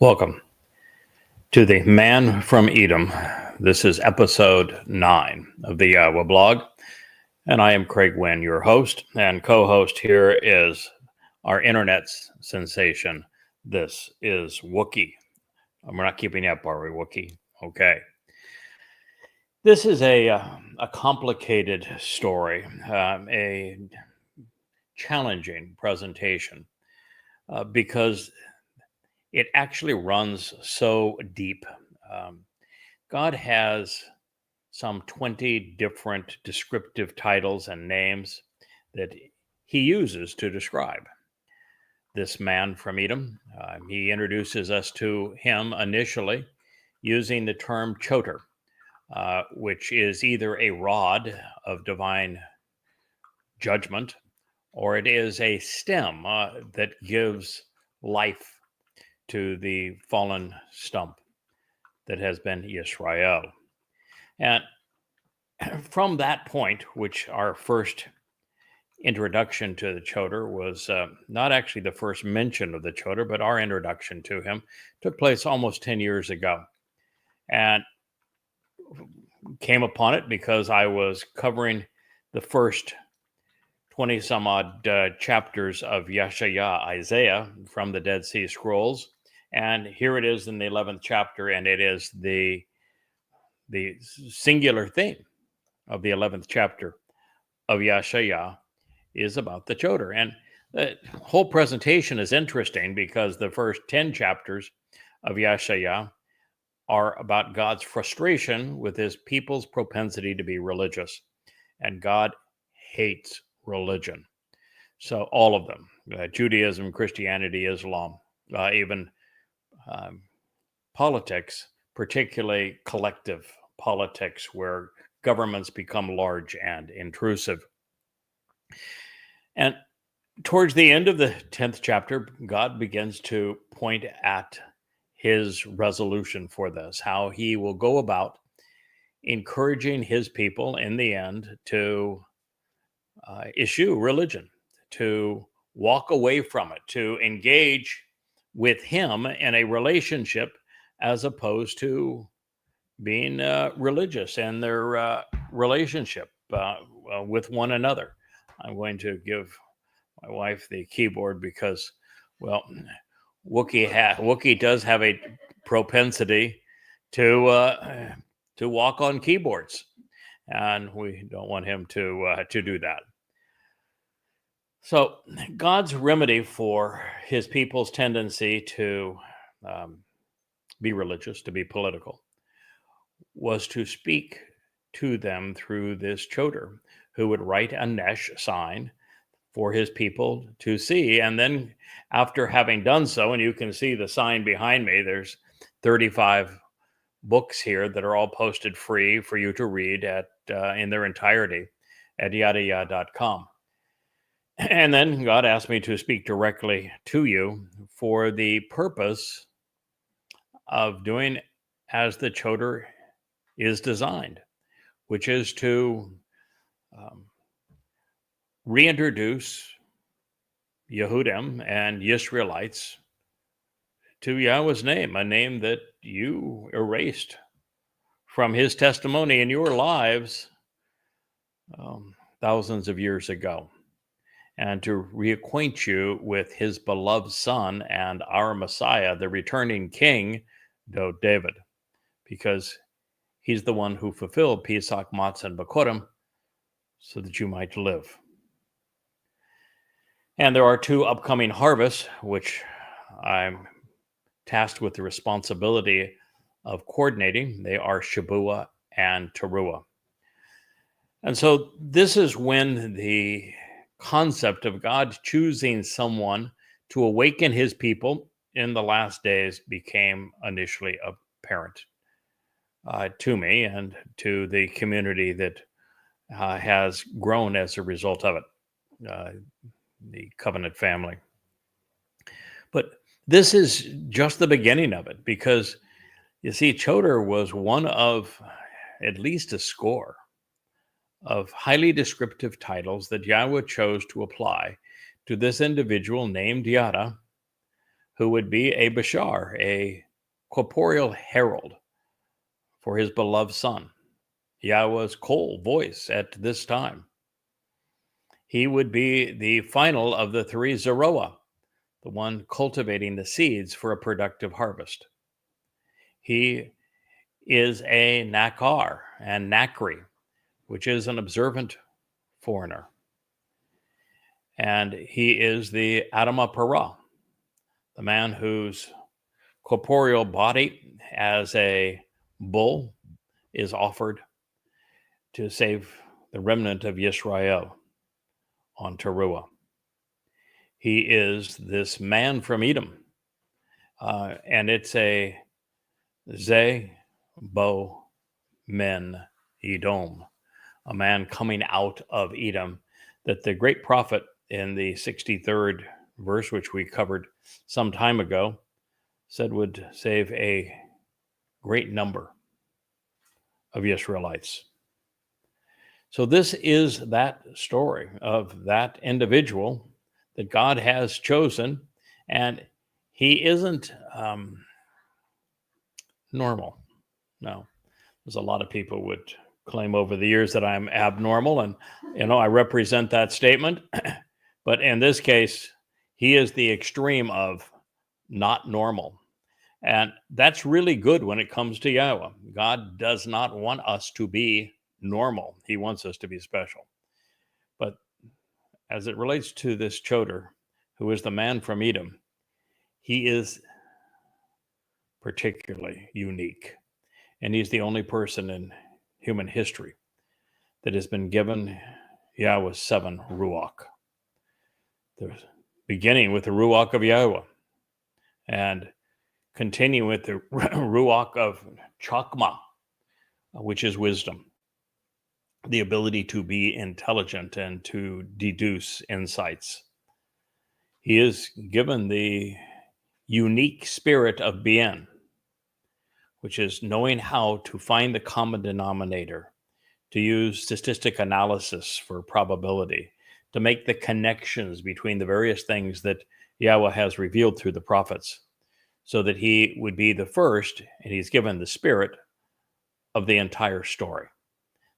Welcome to the Man from Edom. This is episode 9 of the YAHOWAH blog, and I am Craig Winn, your host, and co-host here is our internet sensation. This is Wookie. We're not keeping up, are we, Wookie? Okay. This is a complicated story, a challenging presentation, because it actually runs so deep. God has some 20 different descriptive titles and names that he uses to describe this man from Edom. He introduces us to him initially using the term choter, which is either a rod of divine judgment or it is a stem that gives life to the fallen stump that has been Israel. And from that point, which our first introduction to the choter was not actually the first mention of the choter, but our introduction to him took place almost 10 years ago. And came upon it because I was covering the first 20 some odd chapters of Yeshaya, Isaiah, from the Dead Sea Scrolls. And here it is in the 11th chapter, and it is the singular theme of the 11th chapter of Yeshaya is about the choter. And the whole presentation is interesting because the first 10 chapters of Yeshaya are about God's frustration with his people's propensity to be religious. And God hates religion. So all of them, Judaism, Christianity, Islam, even politics, particularly collective politics, where governments become large and intrusive. And towards the end of the 10th chapter, God begins to point at his resolution for this, how he will go about encouraging his people in the end to eschew religion, to walk away from it, to engage with him in a relationship as opposed to being religious in their relationship with one another. I'm going to give my wife the keyboard because, well, Wookie does have a propensity to walk on keyboards, and we don't want him to do that. So God's remedy for his people's tendency to be religious, to be political, was to speak to them through this choter who would write a nesh sign for his people to see. And then after having done so, and you can see the sign behind me, there's 35 books here that are all posted free for you to read at in their entirety at yadayah.com. And then God asked me to speak directly to you for the purpose of doing as the choter is designed, which is to reintroduce Yehudim and Israelites to Yahweh's name, a name that you erased from his testimony in your lives thousands of years ago, and to reacquaint you with his beloved Son and our Messiah, the returning King, David, because he's the one who fulfilled Pesach, Matzah, and Bakorim so that you might live. And there are 2 upcoming harvests, which I'm tasked with the responsibility of coordinating. They are Shabua and Towrah. And so this is when the concept of God choosing someone to awaken his people in the last days became initially apparent to me and to the community that has grown as a result of it, the covenant family. But this is just the beginning of it, because you see, choter was one of at least a score of highly descriptive titles that Yahweh chose to apply to this individual named Yada, who would be a Bashar, a corporeal herald for his beloved son, Yahweh's Kol voice at this time. He would be the final of the three Zeroah, the one cultivating the seeds for a productive harvest. He is a Nakar and Nakri, which is an observant foreigner. And he is the Adama Parah, the man whose corporeal body as a bull is offered to save the remnant of Yisrael on Towrah. He is this man from Edom, and it's a Ze Bo Men Edom, a man coming out of Edom, that the great prophet in the 63rd verse, which we covered some time ago, said would save a great number of Israelites. So this is that story of that individual that God has chosen, and he isn't normal. No, there's a lot of people would claim over the years that I'm abnormal, and I represent that statement. But in this case, he is the extreme of not normal. And that's really good when it comes to Yahweh. God does not want us to be normal. He wants us to be special. But as it relates to this Choder, who is the man from Edom, he is particularly unique. And he's the only person in human history that has been given Yahweh's 7 Ruach. The beginning with the Ruach of Yahweh, and continue with the Ruach of Chakma, which is wisdom, the ability to be intelligent and to deduce insights. He is given the unique spirit of Bien, which is knowing how to find the common denominator, to use statistic analysis for probability, to make the connections between the various things that Yahweh has revealed through the prophets, so that he would be the first, and he's given the spirit of the entire story.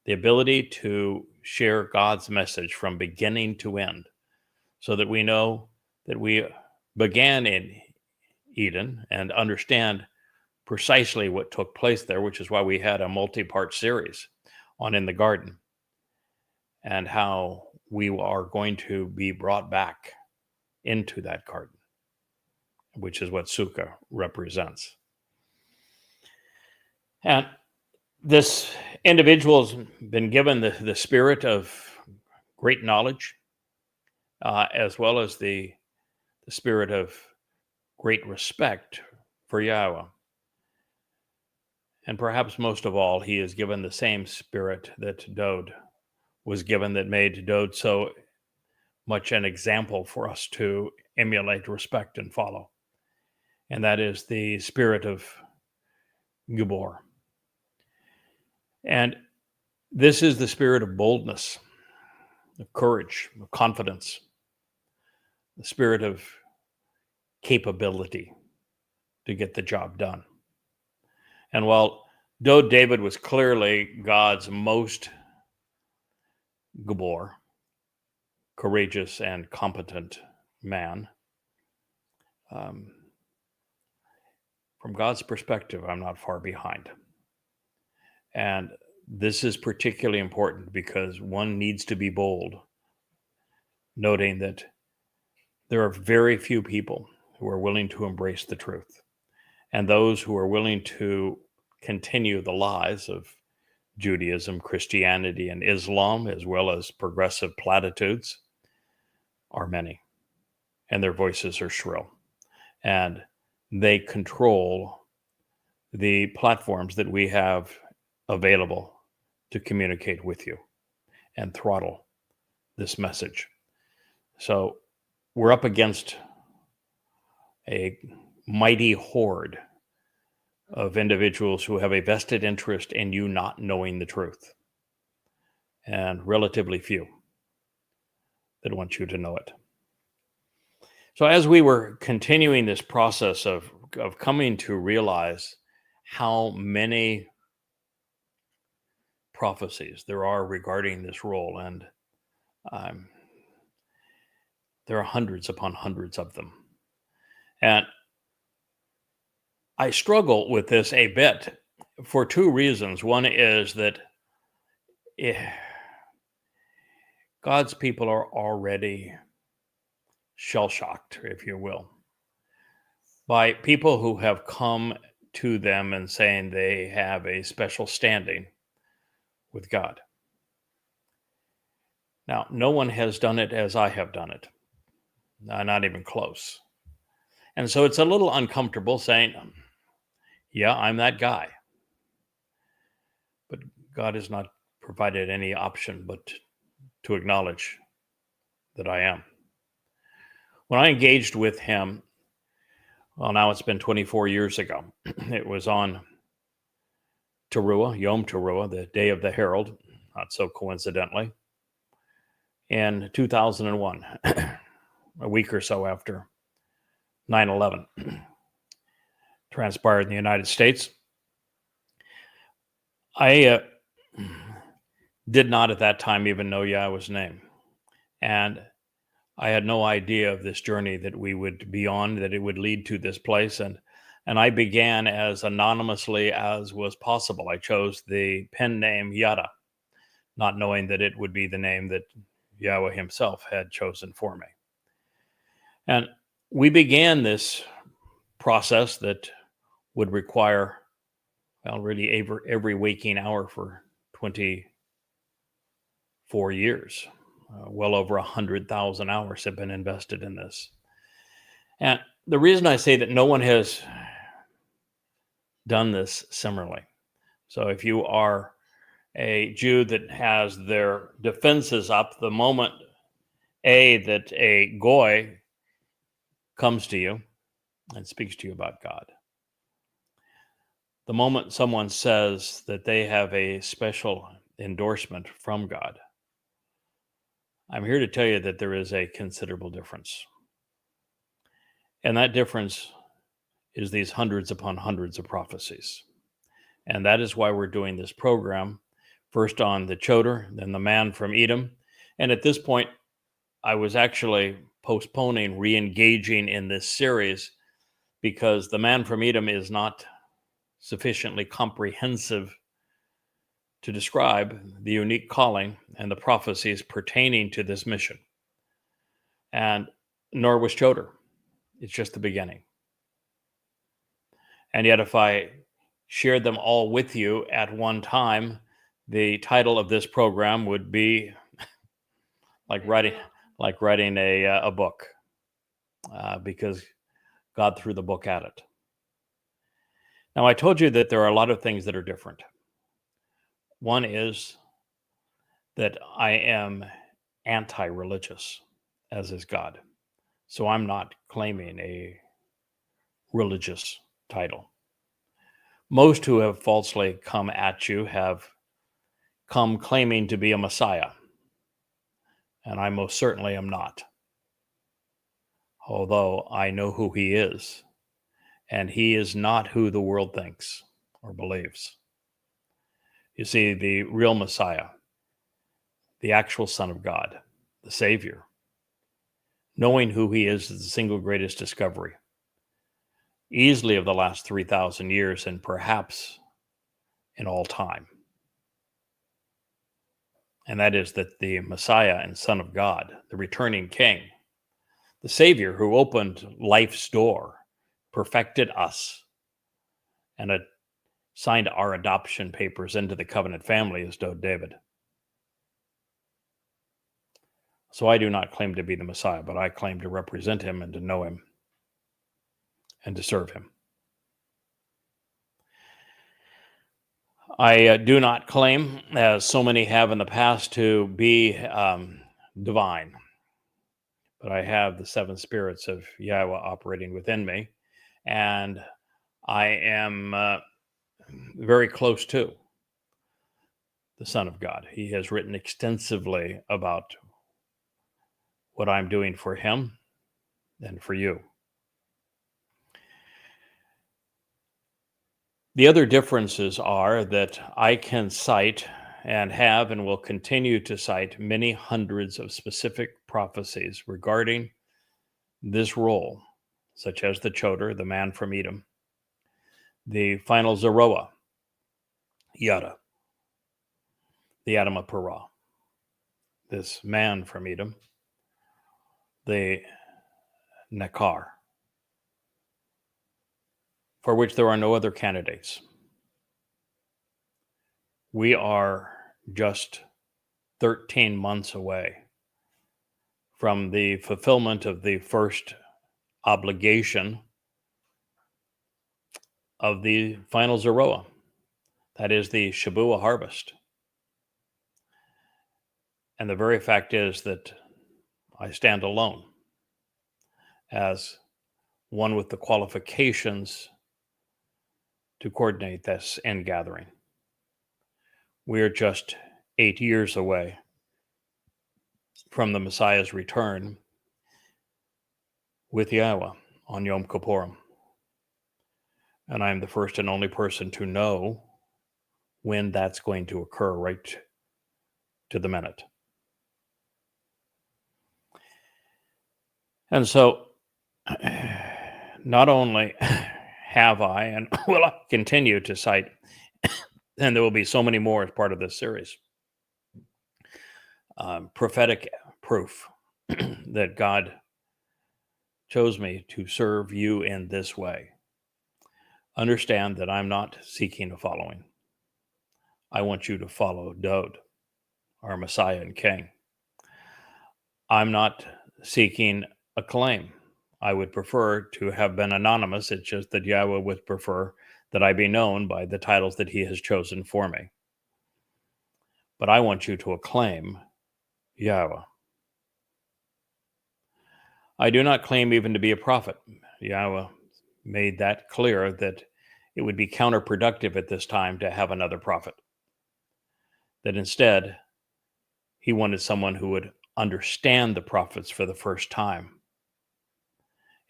The ability to share God's message from beginning to end, so that we know that we began in Eden and understand precisely what took place there, which is why we had a multi-part series on In the Garden, and how we are going to be brought back into that garden, which is what Sukkah represents. And this individual has been given the spirit of great knowledge, as well as the spirit of great respect for Yahweh. And perhaps most of all, he is given the same spirit that Dode was given, that made Dode so much an example for us to emulate, respect, and follow. And that is the spirit of Gibor. And this is the spirit of boldness, of courage, of confidence, the spirit of capability to get the job done. And while David was clearly God's most Gibor, courageous and competent man, from God's perspective, I'm not far behind. And this is particularly important because one needs to be bold, noting that there are very few people who are willing to embrace the truth. And those who are willing to continue the lies of Judaism, Christianity, and Islam, as well as progressive platitudes, are many. And their voices are shrill. And they control the platforms that we have available to communicate with you and throttle this message. So we're up against a mighty horde of individuals who have a vested interest in you not knowing the truth, and relatively few that want you to know it. So as we were continuing this process of coming to realize how many prophecies there are regarding this role, and um, there are hundreds upon hundreds of them. And I struggle with this a bit for two reasons. One is that God's people are already shell-shocked, if you will, by people who have come to them and saying they have a special standing with God. Now, no one has done it as I have done it, not even close. And so it's a little uncomfortable saying, yeah, I'm that guy. But God has not provided any option but to acknowledge that I am. When I engaged with him, well, now it's been 24 years ago. It was on Towrah, Yom Towrah, the day of the herald, not so coincidentally, in 2001, a week or so after 9/11 transpired in the United States. I did not at that time even know Yahowah's name. And I had no idea of this journey that we would be on, that it would lead to this place. And I began as anonymously as was possible. I chose the pen name Yada, not knowing that it would be the name that Yahowah himself had chosen for me. And we began this process that would require, well, really every waking hour for 24 years. Well over 100,000 hours have been invested in this. And the reason I say that no one has done this similarly. So if you are a Jew that has their defenses up, the moment that a goy comes to you and speaks to you about God, the moment someone says that they have a special endorsement from God, I'm here to tell you that there is a considerable difference. And that difference is these hundreds upon hundreds of prophecies. And that is why we're doing this program, first on the Towrah, then the man from Edom. And at this point, I was actually postponing re-engaging in this series because the man from Edom is not sufficiently comprehensive to describe the unique calling and the prophecies pertaining to this mission. And nor was Towrah. It's just the beginning. And yet, if I shared them all with you at one time, the title of this program would be like writing a book, because God threw the book at it. Now, I told you that there are a lot of things that are different. One is that I am anti-religious, as is God. So I'm not claiming a religious title. Most who have falsely come at you have come claiming to be a Messiah, and I most certainly am not. Although I know who he is, and he is not who the world thinks or believes. You see, the real Messiah, the actual Son of God, the Savior, knowing who he is the single greatest discovery, easily of the last 3,000 years and perhaps in all time. And that is that the Messiah and Son of God, the returning King, the Savior who opened life's door, perfected us, and signed our adoption papers into the covenant family, as did David. So I do not claim to be the Messiah, but I claim to represent him and to know him and to serve him. I do not claim, as so many have in the past, to be divine, but I have the seven spirits of Yahowah operating within me, and I am very close to the Son of God. He has written extensively about what I'm doing for him, and for you. The other differences are that I can cite and have and will continue to cite many hundreds of specific prophecies regarding this role, such as the Choder, the man from Edom, the final Zeroah, Yada, the Adam of Torah, this man from Edom, the Nakar, for which there are no other candidates. We are just 13 months away from the fulfillment of the first obligation of the final Zeroah, that is the Shabuah harvest. And the very fact is that I stand alone as one with the qualifications to coordinate this end gathering. We are just 8 years away from the Messiah's return with YAHOWAH on Yom Kippurim. And I'm the first and only person to know when that's going to occur, right to the minute. And so, not only have I, and will I continue to cite, and there will be so many more as part of this series, prophetic proof that God chose me to serve you in this way. Understand that I'm not seeking a following. I want you to follow Dode, our Messiah and King. I'm not seeking acclaim. I would prefer to have been anonymous. It's just that YAHOWAH would prefer that I be known by the titles that he has chosen for me. But I want you to acclaim YAHOWAH. I do not claim even to be a prophet. YAHOWAH made that clear that it would be counterproductive at this time to have another prophet. That instead, he wanted someone who would understand the prophets for the first time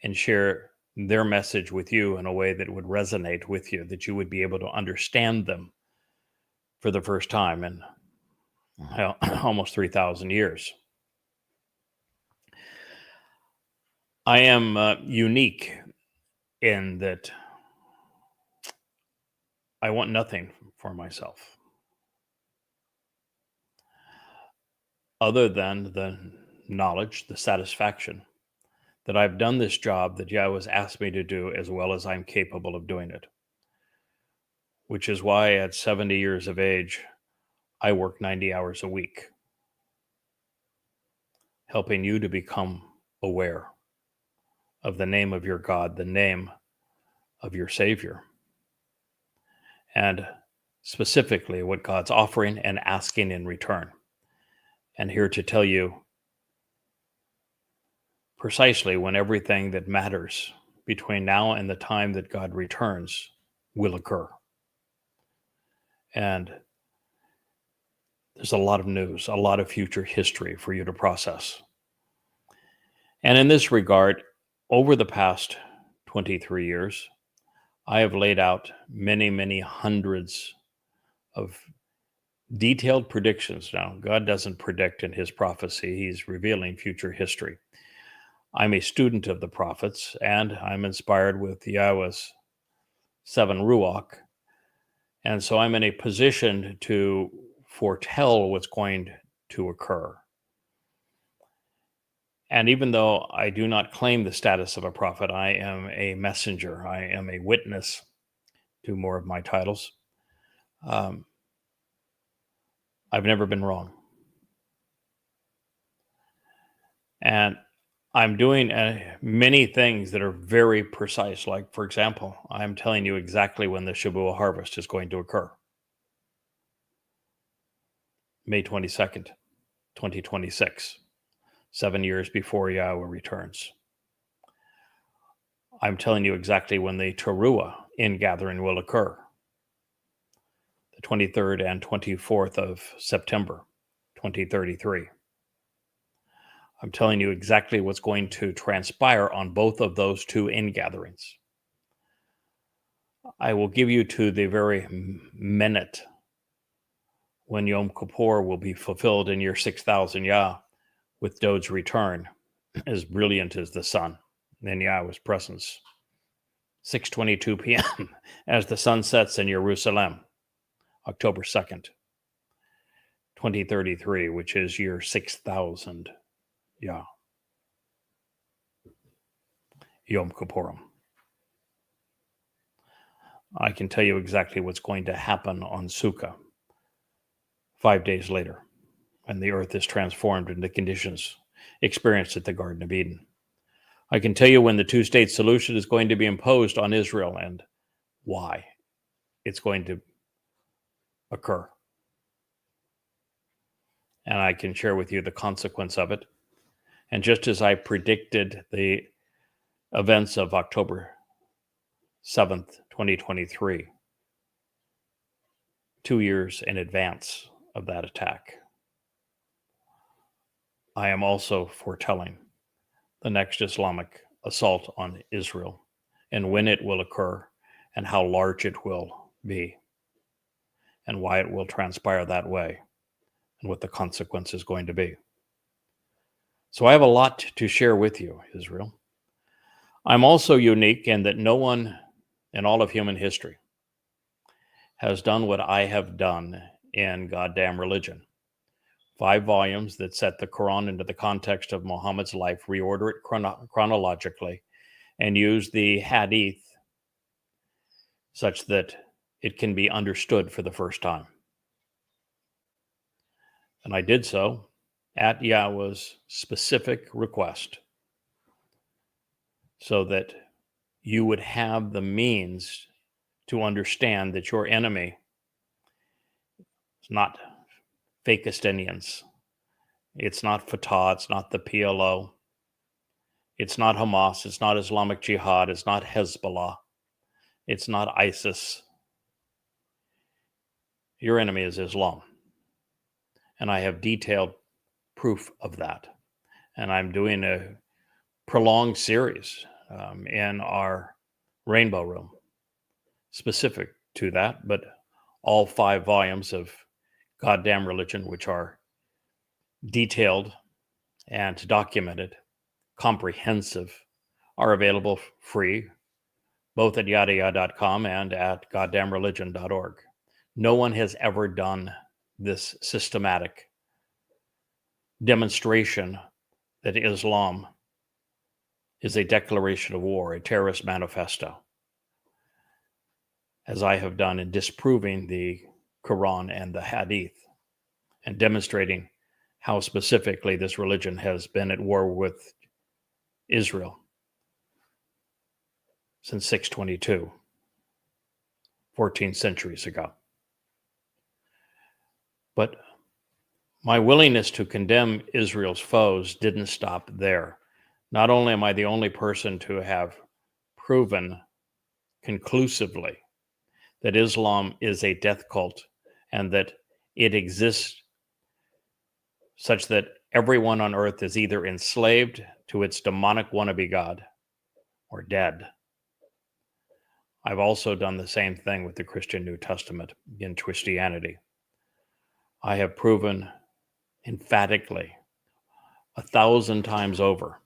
and share their message with you in a way that would resonate with you, that you would be able to understand them for the first time in almost 3,000 years. I am unique in that I want nothing for myself other than the knowledge, the satisfaction that I've done this job that YAHOWAH has asked me to do as well as I'm capable of doing it. Which is why at 70 years of age, I work 90 hours a week, helping you to become aware of the name of your God, the name of your Savior, and specifically what God's offering and asking in return. And here to tell you precisely when everything that matters between now and the time that God returns will occur. And there's a lot of news, a lot of future history for you to process. And in this regard, over the past 23 years, I have laid out many, many hundreds of detailed predictions. Now, God doesn't predict in his prophecy. He's revealing future history. I'm a student of the prophets, and I'm inspired with YAHOWAH's 7 Ruach. And so I'm in a position to foretell what's going to occur. And even though I do not claim the status of a prophet, I am a messenger. I am a witness to more of my titles. I've never been wrong. And I'm doing many things that are very precise. Like, for example, I'm telling you exactly when the Shabuah harvest is going to occur. May 22nd, 2026, 7 years before YAHOWAH returns. I'm telling you exactly when the Teruah ingathering will occur. The 23rd and 24th of September, 2033. I'm telling you exactly what's going to transpire on both of those two ingatherings. I will give you to the very minute when Yom Kippur will be fulfilled in year 6,000 Yah, with Dod's return, as brilliant as the sun in Yahweh's presence. 6:22 p.m. as the sun sets in Jerusalem, October 2nd, 2033, which is year 6,000 Yah. Yom Kippurim. I can tell you exactly what's going to happen on Sukkah 5 days later, when the earth is transformed into conditions experienced at the Garden of Eden. I can tell you when the two-state solution is going to be imposed on Israel and why it's going to occur. And I can share with you the consequence of it. And just as I predicted the events of October 7th, 2023, 2 years in advance of that attack, I am also foretelling the next Islamic assault on Israel and when it will occur and how large it will be and why it will transpire that way and what the consequence is going to be. So I have a lot to share with you, Israel. I'm also unique in that no one in all of human history has done what I have done in goddamn religion. 5 volumes that set the Quran into the context of Muhammad's life, reorder it chronologically, and use the hadith such that it can be understood for the first time. And I did so at Yahweh's specific request so that you would have the means to understand that your enemy is not Fakistinians. It's not Fatah. It's not the PLO. It's not Hamas. It's not Islamic Jihad. It's not Hezbollah. It's not ISIS. Your enemy is Islam. And I have detailed proof of that. And I'm doing a prolonged series in our Rainbow Room specific to that, but all 5 volumes of Goddamn Religion, which are detailed and documented, comprehensive, are available free, both at YAHOWAH.com and at goddamnreligion.org. No one has ever done this systematic demonstration that Islam is a declaration of war, a terrorist manifesto, as I have done in disproving the Quran and the Hadith and demonstrating how specifically this religion has been at war with Israel since 622, 14 centuries ago. But my willingness to condemn Israel's foes didn't stop there. Not only am I the only person to have proven conclusively that Islam is a death cult and that it exists such that everyone on earth is either enslaved to its demonic wannabe god or dead. I've also done the same thing with the Christian New Testament in Twistianity. I have proven emphatically 1,000 times over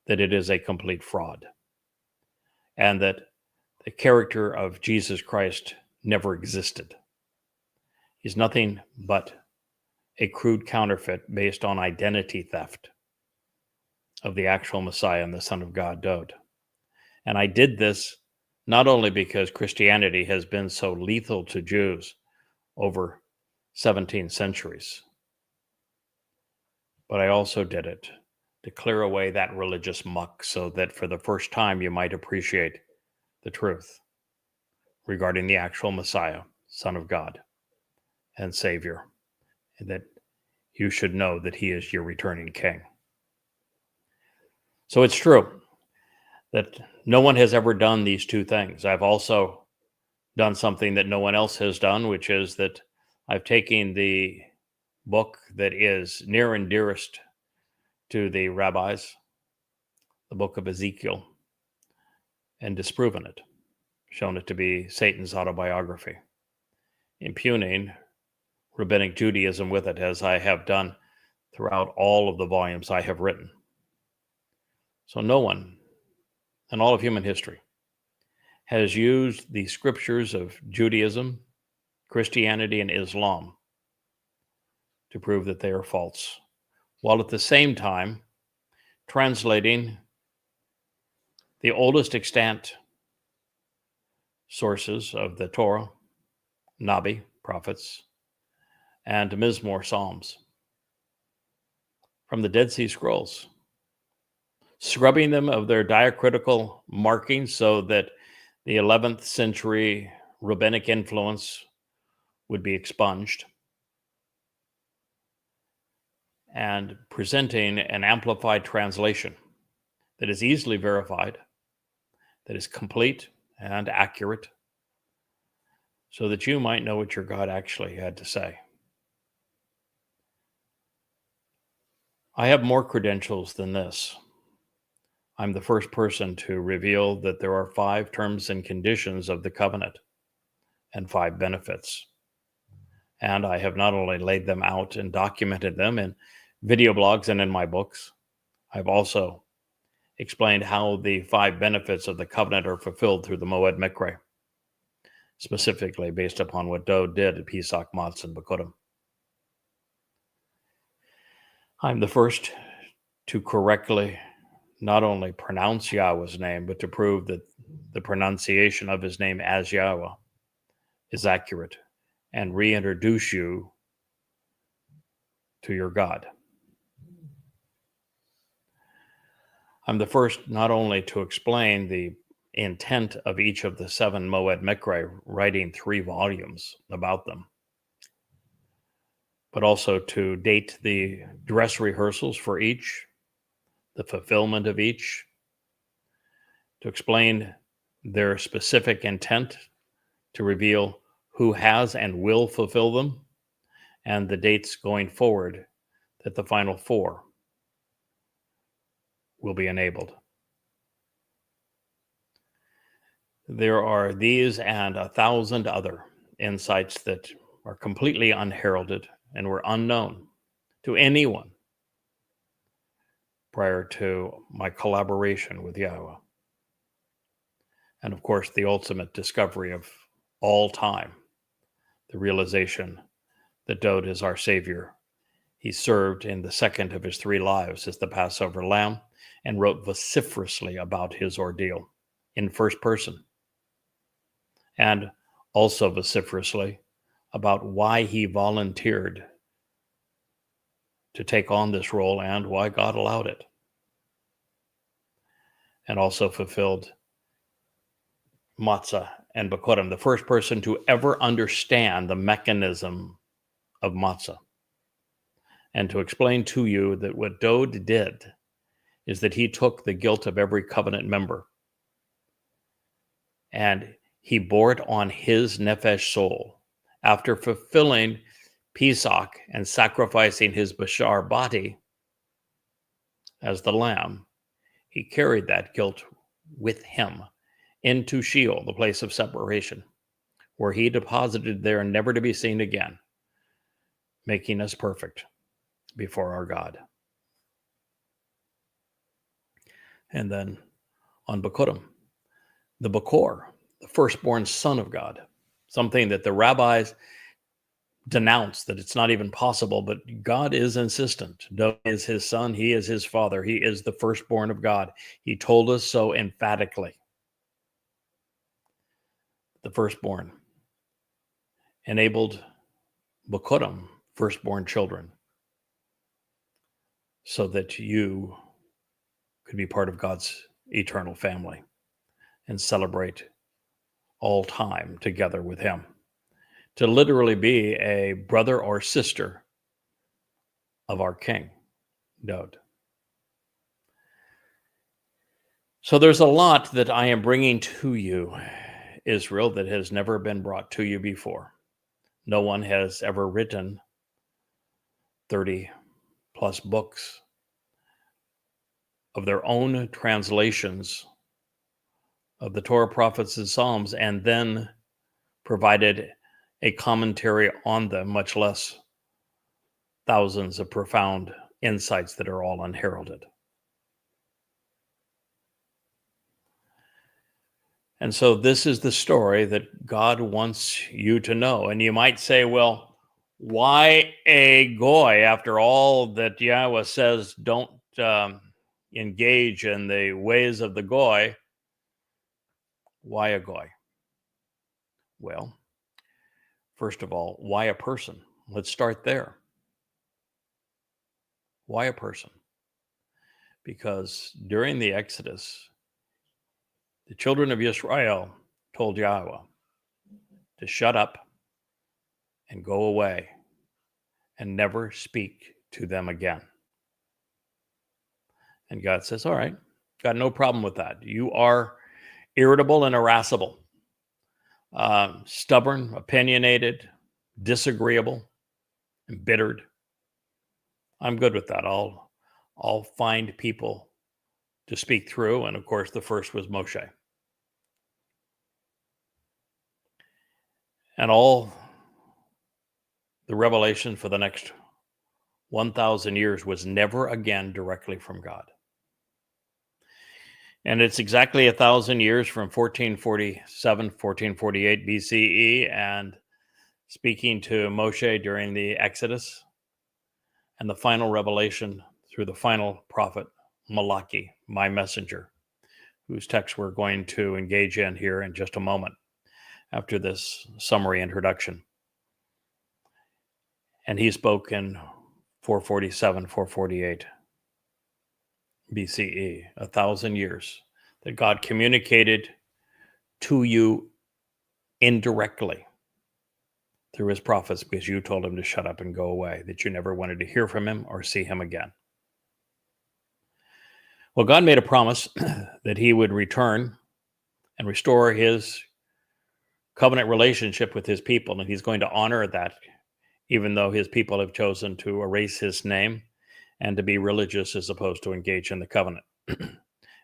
that it is a complete fraud and that the character of Jesus Christ never existed. He's nothing but a crude counterfeit based on identity theft of the actual Messiah and the Son of God, Dod. And I did this not only because Christianity has been so lethal to Jews over 17 centuries, but I also did it to clear away that religious muck so that for the first time you might appreciate the truth regarding the actual Messiah, Son of God and Savior, and that you should know that he is your returning King. So it's true that no one has ever done these 2 things. I've also done something that no one else has done, which is that I've taken the book that is near and dearest to the rabbis the book of Ezekiel and disproven it, shown it to be Satan's autobiography, impugning rabbinic Judaism with it, as I have done throughout all of the volumes I have written. So no one in all of human history has used the scriptures of Judaism, Christianity, and Islam to prove that they are false, while at the same time translating the oldest extant sources of the Torah, Nabi, prophets, and Mizmor, Psalms, from the Dead Sea Scrolls, scrubbing them of their diacritical markings so that the 11th century rabbinic influence would be expunged, and presenting an amplified translation that is easily verified, that is complete and accurate, so that you might know what your God actually had to say. I have more credentials than this. I'm the first person to reveal that there are 5 terms and conditions of the covenant and 5 benefits. And I have not only laid them out and documented them in video blogs and in my books, I've also explained how the 5 benefits of the covenant are fulfilled through the Moed Mikre, specifically based upon what Dod did at Pesach, Matzah, and Bikurim. I'm the first to correctly not only pronounce Yahweh's name, but to prove that the pronunciation of his name as Yahweh is accurate and reintroduce you to your God. I'm the first not only to explain the intent of each of the 7 Moed Mikre, writing 3 volumes about them, but also to date the dress rehearsals for each, the fulfillment of each, to explain their specific intent, to reveal who has and will fulfill them, and the dates going forward that the final 4 will be enabled. There are these and 1,000 other insights that are completely unheralded and were unknown to anyone prior to my collaboration with Yahowah. And of course, the ultimate discovery of all time, the realization that Dod is our Savior. He served in the second of his 3 lives as the Passover lamb and wrote vociferously about his ordeal in first person, and also vociferously about why he volunteered to take on this role and why God allowed it, and also fulfilled Matzah and Bikurim, the first person to ever understand the mechanism of Matzah, and to explain to you that what Dod did is that he took the guilt of every covenant member and he bore it on his nefesh soul. After fulfilling Pesach and sacrificing his bashar body as the lamb, he carried that guilt with him into Sheol, the place of separation, where he deposited there never to be seen again, making us perfect before our God. And then on Bikurim, the Bakor, the firstborn son of God, something that the rabbis denounce that it's not even possible, but God is insistent. Dod is his son, he is his father, he is the firstborn of God. He told us so emphatically. The firstborn enabled Bikurim, firstborn children, so that you could be part of God's eternal family and celebrate all time together with him, to literally be a brother or sister of our King, Dod. So there's a lot that I am bringing to you, Israel, that has never been brought to you before. No one has ever written 30 plus books of their own translations of the Torah, prophets, and Psalms, and then provided a commentary on them, much less thousands of profound insights that are all unheralded. And so this is the story that God wants you to know. And you might say, well, why a goy? After all that Yahweh says, don't engage in the ways of the goy. Why a goy? Well, first of all, why a person? Let's start there. Why a person? Because during the Exodus, the children of Israel told Yahweh to shut up and go away and never speak to them again. And God says, all right, got no problem with that. You are irritable and irascible, stubborn, opinionated, disagreeable, embittered. I'm good with that. I'll find people to speak through. And of course, the first was Moshe. And all the revelation for the next 1,000 years was never again directly from God. And it's exactly 1,000 years from 1447, 1448 BCE, and speaking to Moshe during the Exodus, and the final revelation through the final prophet, Malachi, my messenger, whose text we're going to engage in here in just a moment after this summary introduction. And he spoke in 447, 448 BCE, 1,000 years, that God communicated to you indirectly through his prophets because you told him to shut up and go away, that you never wanted to hear from him or see him again. Well, God made a promise that he would return and restore his covenant relationship with his people, and he's going to honor that, even though his people have chosen to erase his name and to be religious as opposed to engage in the covenant.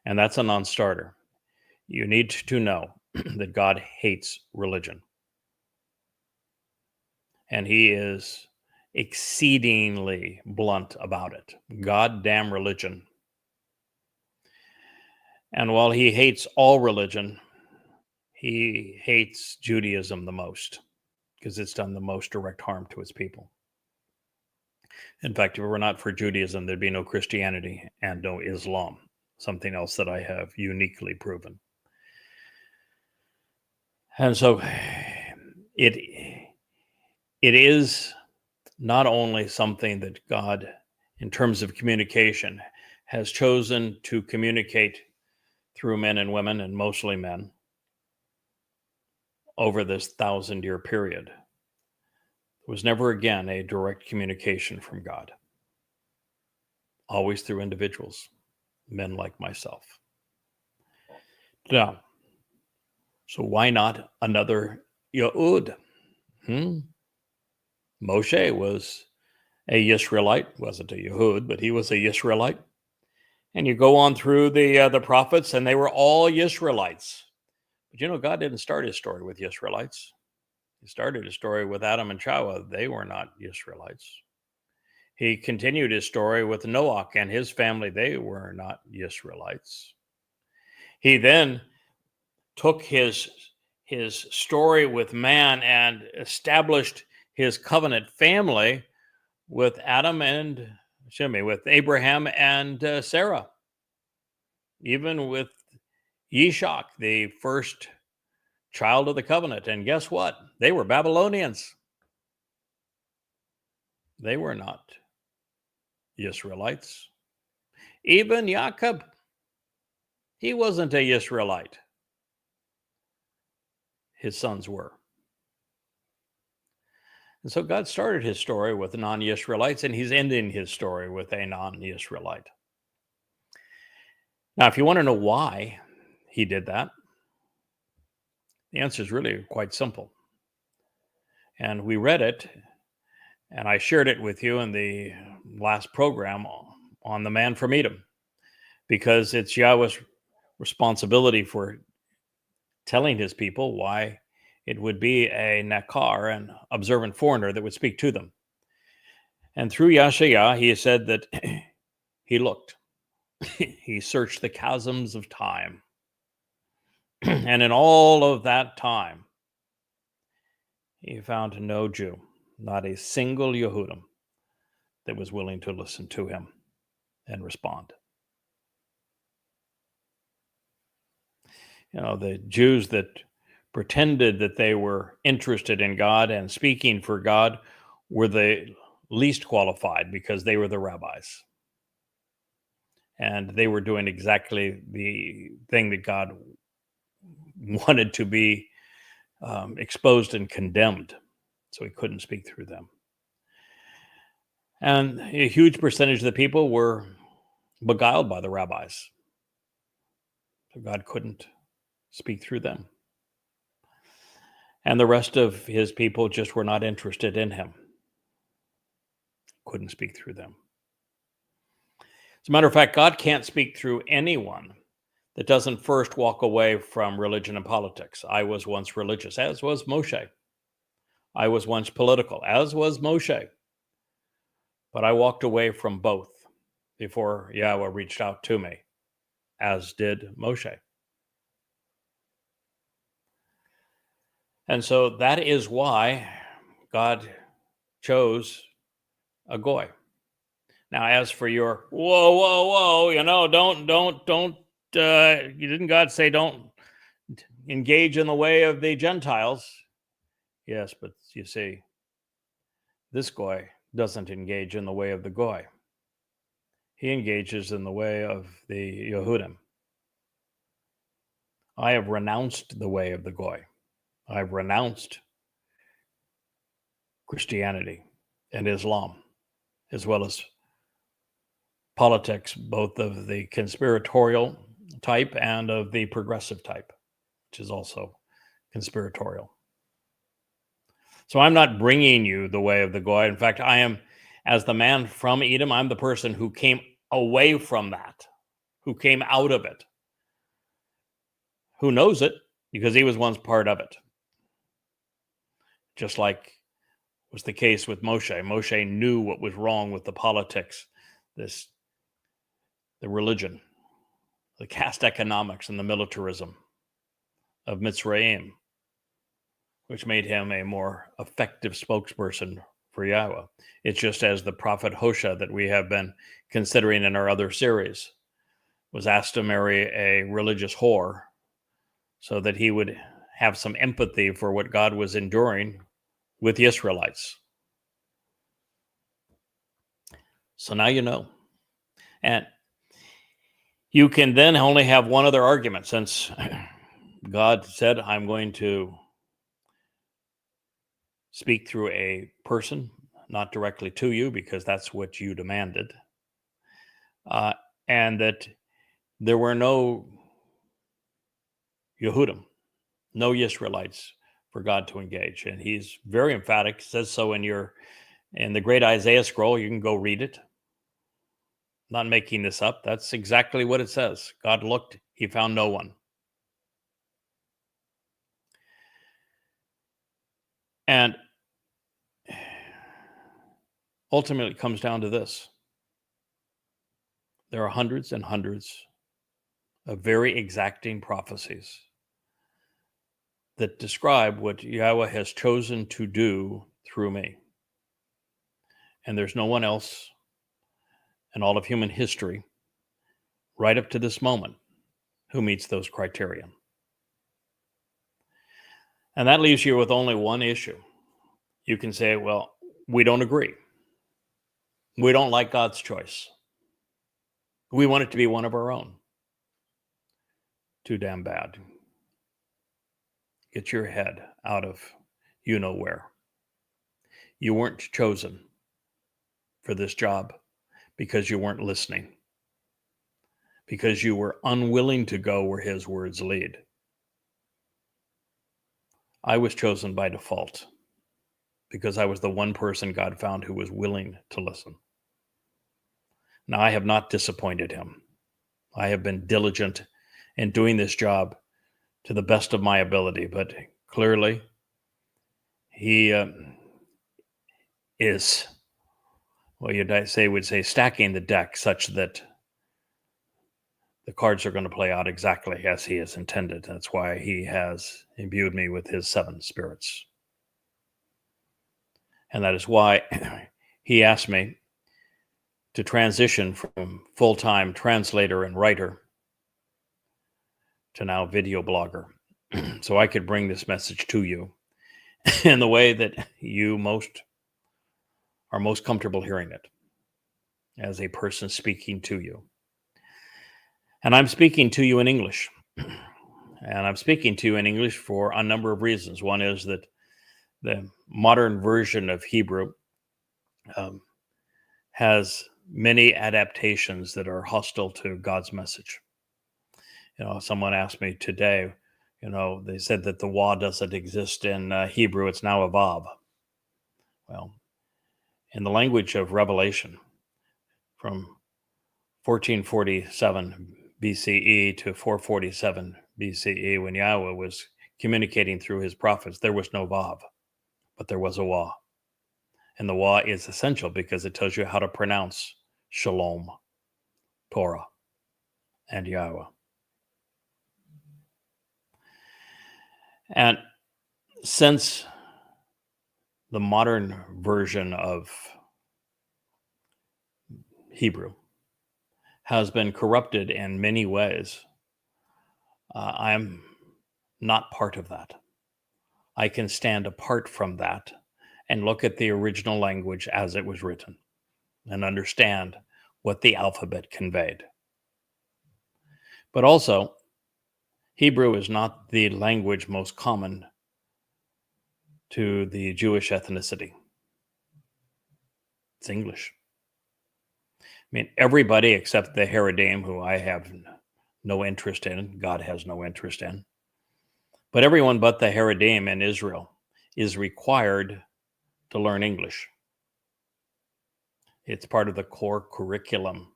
And that's a non-starter. You need to know that God hates religion. And he is exceedingly blunt about it. God damn religion. And while he hates all religion, he hates Judaism the most because it's done the most direct harm to its people. In fact, if it were not for Judaism, there'd be no Christianity and no Islam, something else that I have uniquely proven. And so it is not only something that God, in terms of communication, has chosen to communicate through men and women, and mostly men, over this 1,000-year period. There was never again a direct communication from God. Always through individuals, men like myself. Now, so why not another Yehud? Moshe was a Yisraelite, wasn't a Yehud, but he was a Yisraelite. And you go on through the prophets, and they were all Yisraelites. But you know, God didn't start his story with Yisraelites. He started his story with Adam and Towrah. They were not Yisraelites. He continued his story with Noah and his family. They were not Yisraelites. He then took his story with man and established his covenant family with with Abraham and Sarah, even with Yishak, the first child of the covenant. And guess what? They were Babylonians. They were not Israelites. Even Jacob, he wasn't a Israelite. His sons were. And so God started his story with non-Israelites, and he's ending his story with a non-Israelite. Now, if you want to know why he did that, the answer is really quite simple. And we read it, and I shared it with you in the last program on the man from Edom. because it's Yahweh's responsibility for telling his people why it would be a nakar, an observant foreigner, that would speak to them. And through Yashayah, he said that he looked, he searched the chasms of time. And in all of that time, he found no Jew, not a single Yehudim, that was willing to listen to him and respond. You know, the Jews that pretended that they were interested in God and speaking for God were the least qualified because they were the rabbis. And they were doing exactly the thing that God wanted to be exposed and condemned. So he couldn't speak through them. And a huge percentage of the people were beguiled by the rabbis. So God couldn't speak through them. And the rest of his people just were not interested in him. Couldn't speak through them. As a matter of fact, God can't speak through anyone that doesn't first walk away from religion and politics. I was once religious, as was Moshe. I was once political, as was Moshe. But I walked away from both before Yahweh reached out to me, as did Moshe. And so that is why God chose a goy. Now, as for your whoa, you know, don't. Didn't God say don't engage in the way of the Gentiles? Yes, but you see, this goy doesn't engage in the way of the goy. He engages in the way of the Yehudim. I have renounced the way of the goy. I've renounced Christianity and Islam, as well as politics, both of the conspiratorial type and of the progressive type, which is also conspiratorial. So I'm not bringing you the way of the goy. In fact, I am, as the man from Edom, I'm the person who came away from that, who came out of it, who knows it because he was once part of it. Just like was the case with Moshe. Moshe knew what was wrong with the politics, the religion, the caste economics, and the militarism of Mitzrayim, which made him a more effective spokesperson for Yahweh. It's just as the prophet Hosea that we have been considering in our other series was asked to marry a religious whore so that he would have some empathy for what God was enduring with the Israelites. So now you know. And you can then only have one other argument, since God said, I'm going to speak through a person, not directly to you, because that's what you demanded. And that there were no Yehudim, no Israelites for God to engage. And he's very emphatic, says so in the great Isaiah scroll. You can go read it. Not making this up. That's exactly what it says. God looked, he found no one. And ultimately it comes down to this. There are hundreds and hundreds of very exacting prophecies that describe what Yahweh has chosen to do through me. And there's no one else in all of human history, right up to this moment, who meets those criteria. And that leaves you with only one issue. You can say, well, we don't agree. We don't like God's choice. We want it to be one of our own. Too damn bad. Get your head out of you know where. You weren't chosen for this job because you weren't listening, because you were unwilling to go where his words lead. I was chosen by default because I was the one person God found who was willing to listen. Now, I have not disappointed him. I have been diligent in doing this job to the best of my ability, but clearly he is, well, would say stacking the deck such that the cards are going to play out exactly as he has intended. That's why he has imbued me with his 7 spirits. And that is why he asked me to transition from full-time translator and writer to now video blogger, so I could bring this message to you in the way that you are most comfortable hearing it, as a person speaking to you. And I'm speaking to you in English. And I'm speaking to you in English for a number of reasons. One is that the modern version of Hebrew has many adaptations that are hostile to God's message. Someone asked me today, they said that the Wa doesn't exist in Hebrew. It's now a Vav. Well, in the language of Revelation, from 1447 BCE to 447 BCE, when Yahweh was communicating through his prophets, there was no Vav, but there was a Wa. And the Wa is essential because it tells you how to pronounce Shalom, Torah, and Yahweh. And since the modern version of Hebrew has been corrupted in many ways, I'm not part of that. I can stand apart from that and look at the original language as it was written and understand what the alphabet conveyed. But also, Hebrew is not the language most common to the Jewish ethnicity. It's English. I mean, everybody except the Haredim, who I have no interest in, God has no interest in, but everyone but the Haredim in Israel is required to learn English. It's part of the core curriculum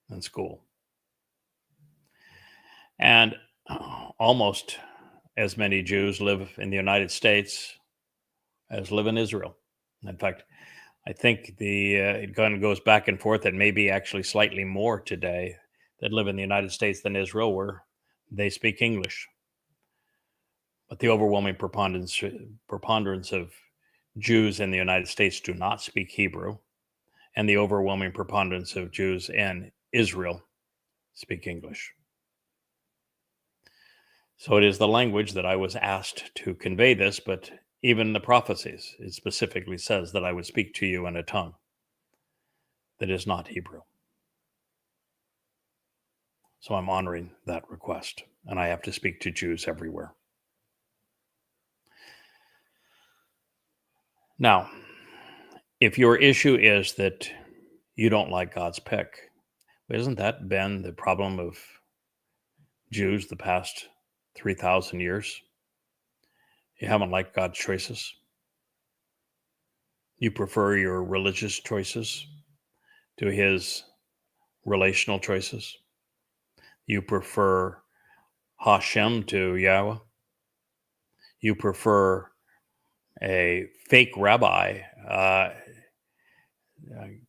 in school. And almost as many Jews live in the United States as live in Israel. In fact, I think it kind of goes back and forth, that maybe actually slightly more today that live in the United States than Israel, where they speak English. But the overwhelming preponderance of Jews in the United States do not speak Hebrew, and the overwhelming preponderance of Jews in Israel speak English. So it is the language that I was asked to convey this, but even in the prophecies, it specifically says that I would speak to you in a tongue that is not Hebrew. So I'm honoring that request, and I have to speak to Jews everywhere. Now, if your issue is that you don't like God's pick, hasn't that been the problem of Jews the past 3,000 years? You haven't liked God's choices. You prefer your religious choices to his relational choices. You prefer Hashem to Yahweh. You prefer a fake rabbi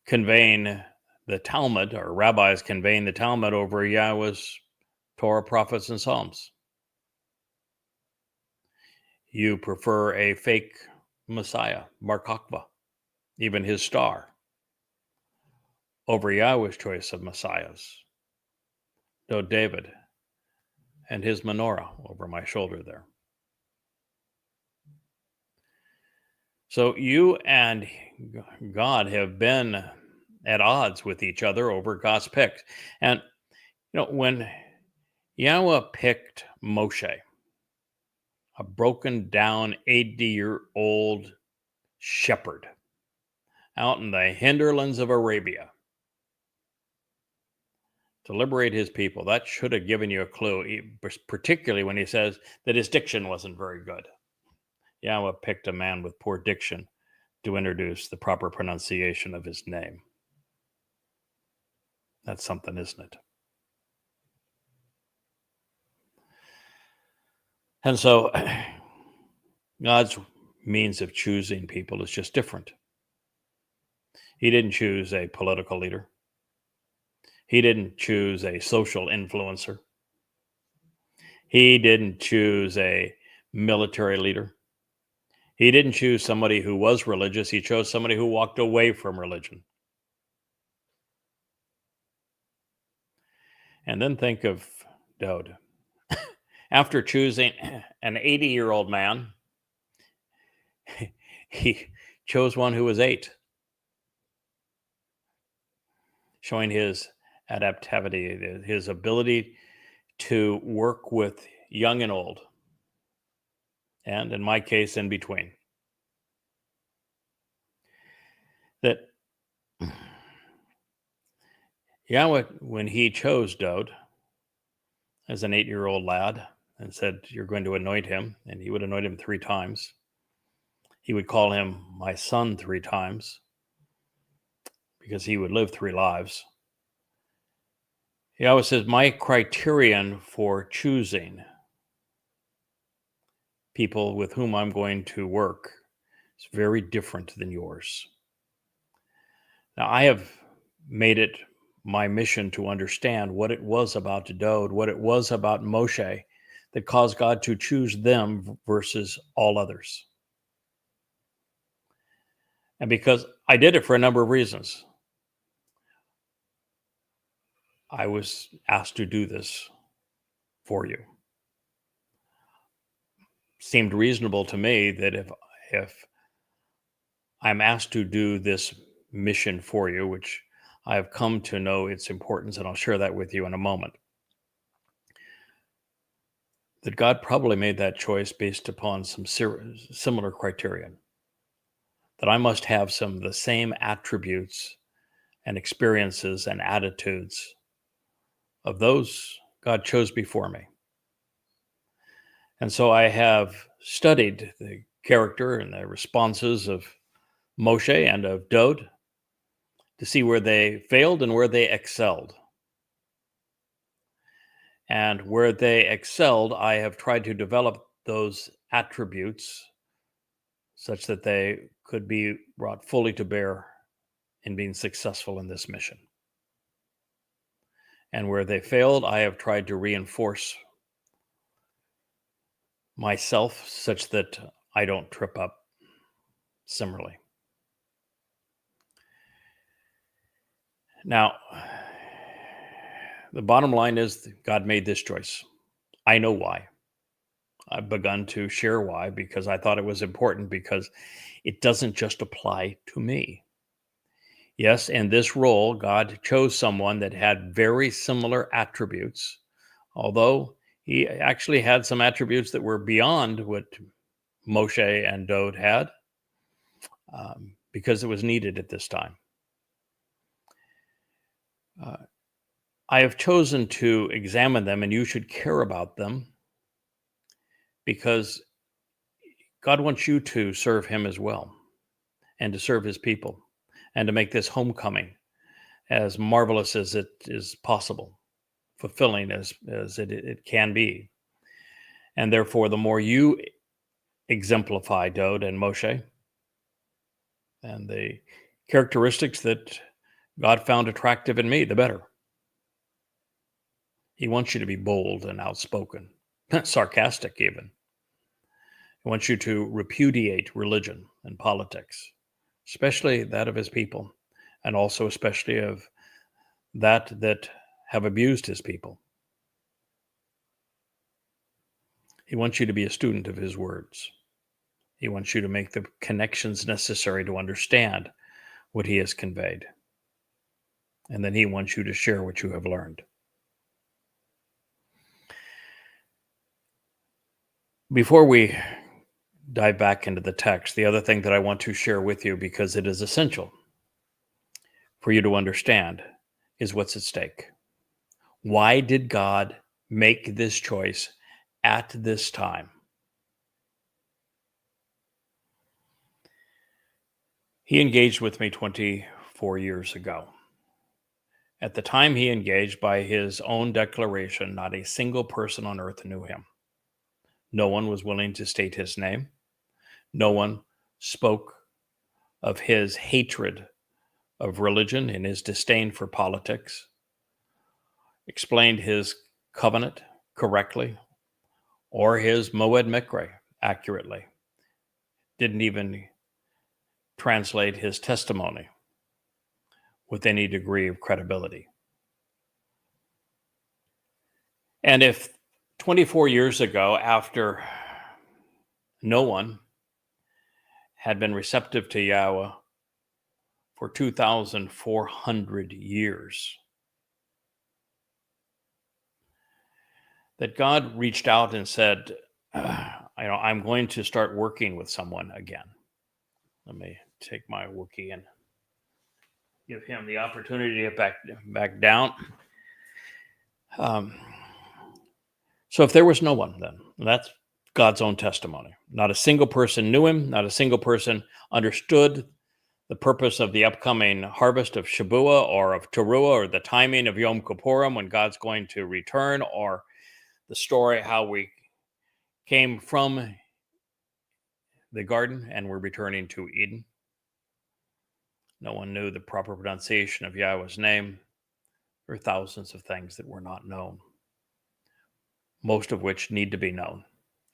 conveying the Talmud, or rabbis conveying the Talmud over Yahweh's Torah, prophets, and Psalms. You prefer a fake Messiah, Bar Kokhba, even his star, over Yahweh's choice of messiahs, David, and his menorah over my shoulder there. So you and God have been at odds with each other over God's picks. And, when Yahweh picked Moshe, a broken down 80-year-old shepherd out in the hinterlands of Arabia, to liberate his people, that should have given you a clue, particularly when he says that his diction wasn't very good. Yahweh picked a man with poor diction to introduce the proper pronunciation of his name. That's something, isn't it? And so God's means of choosing people is just different. He didn't choose a political leader. He didn't choose a social influencer. He didn't choose a military leader. He didn't choose somebody who was religious. He chose somebody who walked away from religion. And then think of Dowd. After choosing an 80-year-old man, he chose one who was 8, showing his adaptivity, his ability to work with young and old, and in my case, in between. That Yahweh, when he chose Dowd as an 8-year-old lad and said, "You're going to anoint him," and he would anoint him 3 times. He would call him my son 3 times because he would live 3 lives. He always says, my criterion for choosing people with whom I'm going to work is very different than yours. Now, I have made it my mission to understand what it was about Dowd, what it was about Moshe that caused God to choose them versus all others. And because I did it for a number of reasons, I was asked to do this for you. Seemed reasonable to me that if I'm asked to do this mission for you, which I have come to know its importance, and I'll share that with you in a moment, that God probably made that choice based upon some similar criterion, that I must have some of the same attributes and experiences and attitudes of those God chose before me. And so I have studied the character and the responses of Moshe and of Dowd to see where they failed and where they excelled. And where they excelled, I have tried to develop those attributes such that they could be brought fully to bear in being successful in this mission. And where they failed, I have tried to reinforce myself such that I don't trip up similarly. Now, the bottom line is God made this choice. I know why. I've begun to share why, because I thought it was important, because it doesn't just apply to me. Yes, in this role, God chose someone that had very similar attributes, although he actually had some attributes that were beyond what Moshe and Dowd had, because it was needed at this time. I have chosen to examine them, and you should care about them, because God wants you to serve him as well, and to serve his people, and to make this homecoming as marvelous as it is possible, fulfilling as it can be. And therefore, the more you exemplify Dowd and Moshe and the characteristics that God found attractive in me, the better. He wants you to be bold and outspoken, sarcastic even. He wants you to repudiate religion and politics, especially that of his people, and also especially of that have abused his people. He wants you to be a student of his words. He wants you to make the connections necessary to understand what he has conveyed. And then he wants you to share what you have learned. Before we dive back into the text, the other thing that I want to share with you, because it is essential for you to understand, is what's at stake. Why did God make this choice at this time? He engaged with me 24 years ago. At the time he engaged, by his own declaration, not a single person on earth knew him. No one was willing to state his name. No one spoke of his hatred of religion and his disdain for politics, explained his covenant correctly, or his Moed Mikre accurately. Didn't even translate his testimony with any degree of credibility. And if 24 years ago, after no one had been receptive to Yahweh for 2,400 years, that God reached out and said, I'm going to start working with someone again. Let me take my Wookiee and give him the opportunity to get back down. So if there was no one, then that's God's own testimony. Not a single person knew him. Not a single person understood the purpose of the upcoming harvest of Shabuah or of Towrah or the timing of Yom Kippurim when God's going to return, or the story how we came from the garden and we're returning to Eden. No one knew the proper pronunciation of Yahweh's name. There are thousands of things that were not known, most of which need to be known,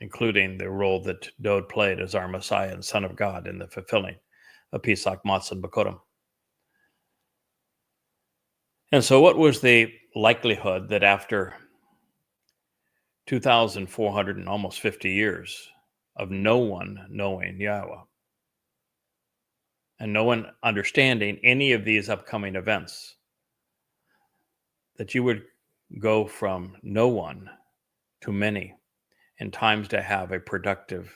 including the role that Dode played as our Messiah and Son of God in the fulfilling of Pesach Matzah B'Kodim. And so what was the likelihood that after 2,400 and almost 50 years of no one knowing Yahweh and no one understanding any of these upcoming events, that you would go from no one to many in times to have a productive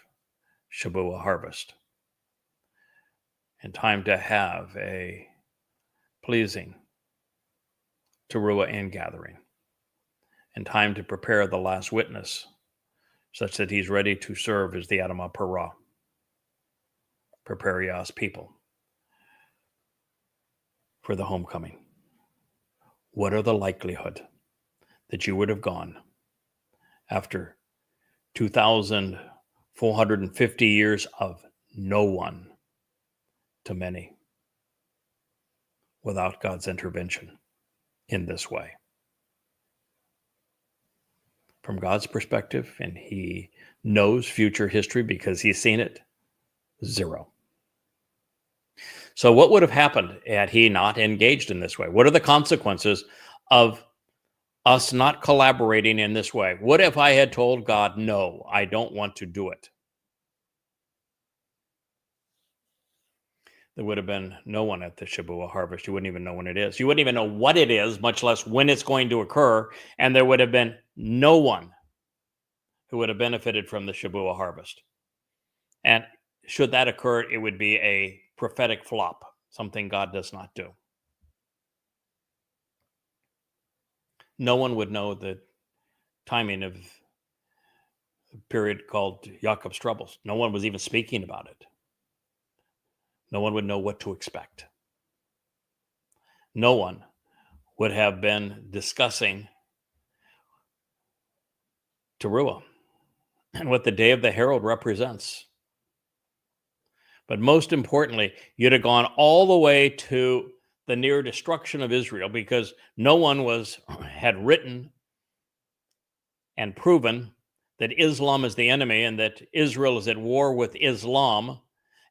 Shabuah harvest, in time to have a pleasing Teruah ingathering, in time to prepare the last witness such that he's ready to serve as the Adamah Parah, prepare Yah's people for the homecoming. What are the likelihood that you would have gone after 2,450 years of no one to many without God's intervention in this way? From God's perspective, and he knows future history because he's seen it, zero. So what would have happened had he not engaged in this way? What are the consequences of us not collaborating in this way? What if I had told God, no, I don't want to do it? There would have been no one at the Shabuah harvest. You wouldn't even know when it is. You wouldn't even know what it is, much less when it's going to occur. And there would have been no one who would have benefited from the Shabuah harvest. And should that occur, it would be a prophetic flop, something God does not do. No one would know the timing of a period called Jacob's troubles. No one was even speaking about it. No one would know what to expect. No one would have been discussing Teruah and what the day of the herald represents. But most importantly, you'd have gone all the way to the near destruction of Israel, because no one had written and proven that Islam is the enemy and that Israel is at war with Islam,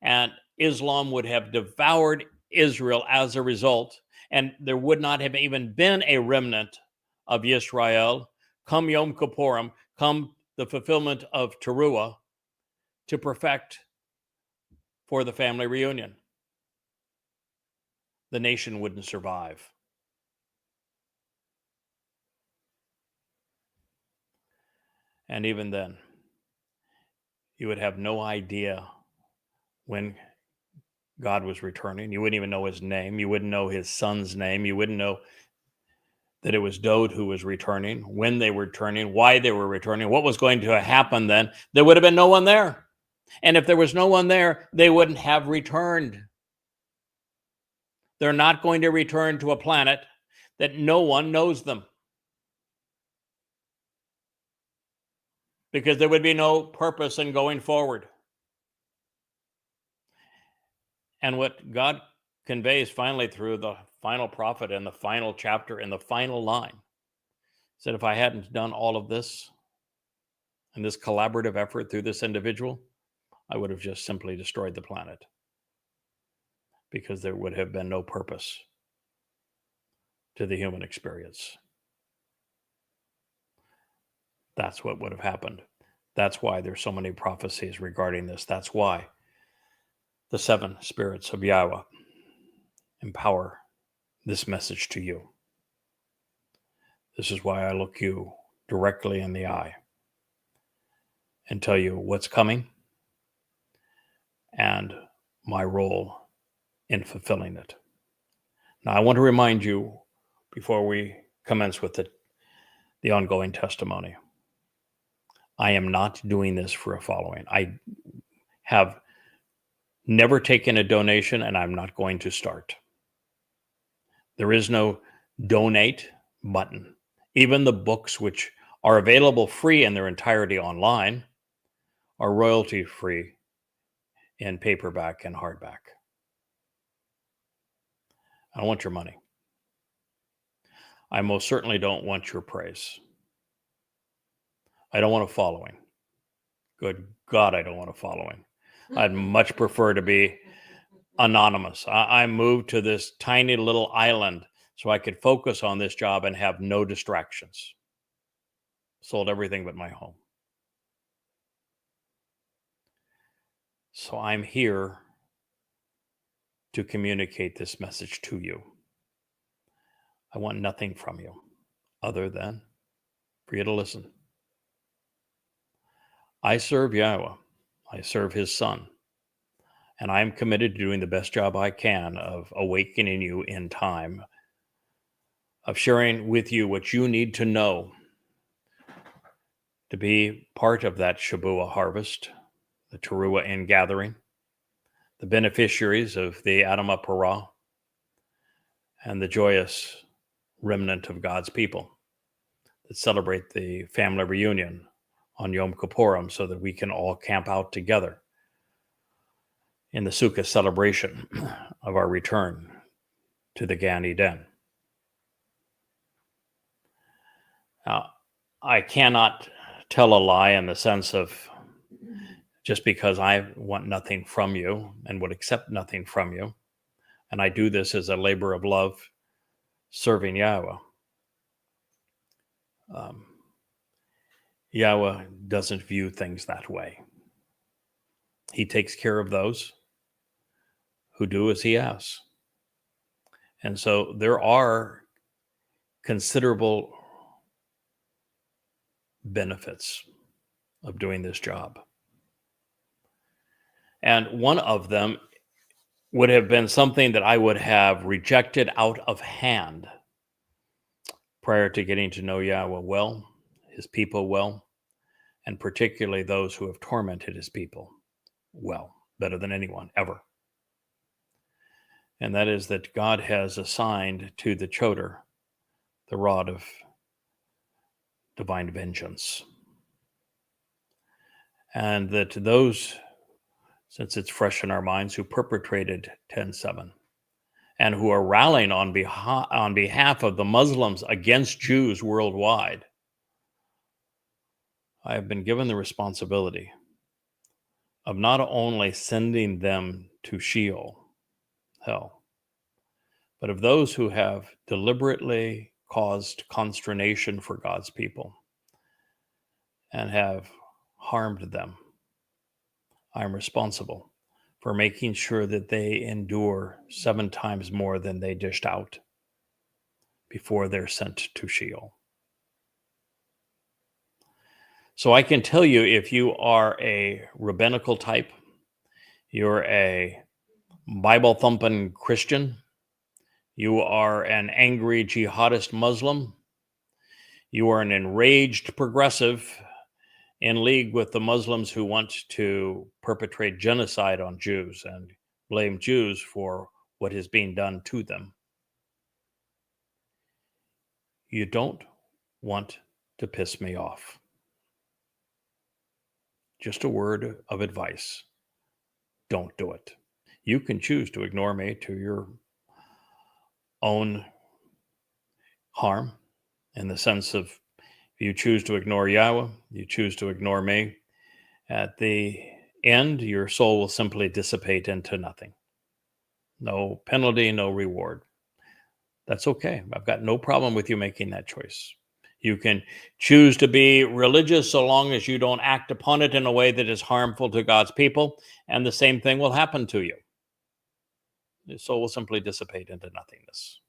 and Islam would have devoured Israel as a result, and there would not have even been a remnant of Yisrael come Yom Kippurim, come the fulfillment of Teruah, to perfect for the family reunion. The nation wouldn't survive. And even then, you would have no idea when God was returning. You wouldn't even know his name. You wouldn't know his son's name. You wouldn't know that it was Dode who was returning, when they were returning, why they were returning, what was going to happen then. There would have been no one there. And if there was no one there, they wouldn't have returned. They're not going to return to a planet that no one knows them. because there would be no purpose in going forward. And what God conveys finally through the final prophet and the final chapter and the final line said, if I hadn't done all of this and this collaborative effort through this individual, I would have just simply destroyed the planet, because there would have been no purpose to the human experience. That's what would have happened. That's why there's so many prophecies regarding this. That's why the 7 spirits of Yahweh empower this message to you. This is why I look you directly in the eye and tell you what's coming and my role in fulfilling it. Now, I want to remind you, before we commence with the ongoing testimony, I am not doing this for a following. I have never taken a donation, and I'm not going to start. There is no donate button. Even the books, which are available free in their entirety online, are royalty free in paperback and hardback. I don't want your money. I most certainly don't want your praise. I don't want a following. Good God, I don't want a following. I'd much prefer to be anonymous. I moved to this tiny little island so I could focus on this job and have no distractions. Sold everything but my home. So I'm here to communicate this message to you. I want nothing from you other than for you to listen. I serve Yahweh. I serve his son. And I am committed to doing the best job I can of awakening you in time, of sharing with you what you need to know to be part of that Shabuah harvest, the Towrah ingathering, the beneficiaries of the Edom Torah, and the joyous remnant of God's people that celebrate the family reunion on Yom Kippurim, so that we can all camp out together in the Sukkah celebration of our return to the Gan Eden. Now, I cannot tell a lie in the sense of just because I want nothing from you and would accept nothing from you, and I do this as a labor of love, serving Yahweh. Yahweh doesn't view things that way. He takes care of those who do as he asks. And so there are considerable benefits of doing this job. And one of them would have been something that I would have rejected out of hand prior to getting to know Yahweh well, his people well, and particularly those who have tormented his people well, better than anyone ever. And that is that God has assigned to the choder the rod of divine vengeance. And that those, since it's fresh in our minds, who perpetrated 10/7 and who are rallying on behalf of the Muslims against Jews worldwide, I have been given the responsibility of not only sending them to Sheol, hell, but of those who have deliberately caused consternation for God's people and have harmed them. I'm responsible for making sure that they endure 7 times more than they dished out before they're sent to Sheol. So I can tell you, if you are a rabbinical type, you're a Bible-thumping Christian, you are an angry jihadist Muslim, you are an enraged progressive in league with the Muslims who want to perpetrate genocide on Jews and blame Jews for what is being done to them. You don't want to piss me off. just a word of advice. Don't do it. You can choose to ignore me to your own harm, in the sense of, if you choose to ignore Yahweh, you choose to ignore me, at the end, your soul will simply dissipate into nothing. No penalty, no reward. That's okay. I've got no problem with you making that choice. You can choose to be religious so long as you don't act upon it in a way that is harmful to God's people, and the same thing will happen to you. Your soul will simply dissipate into nothingness.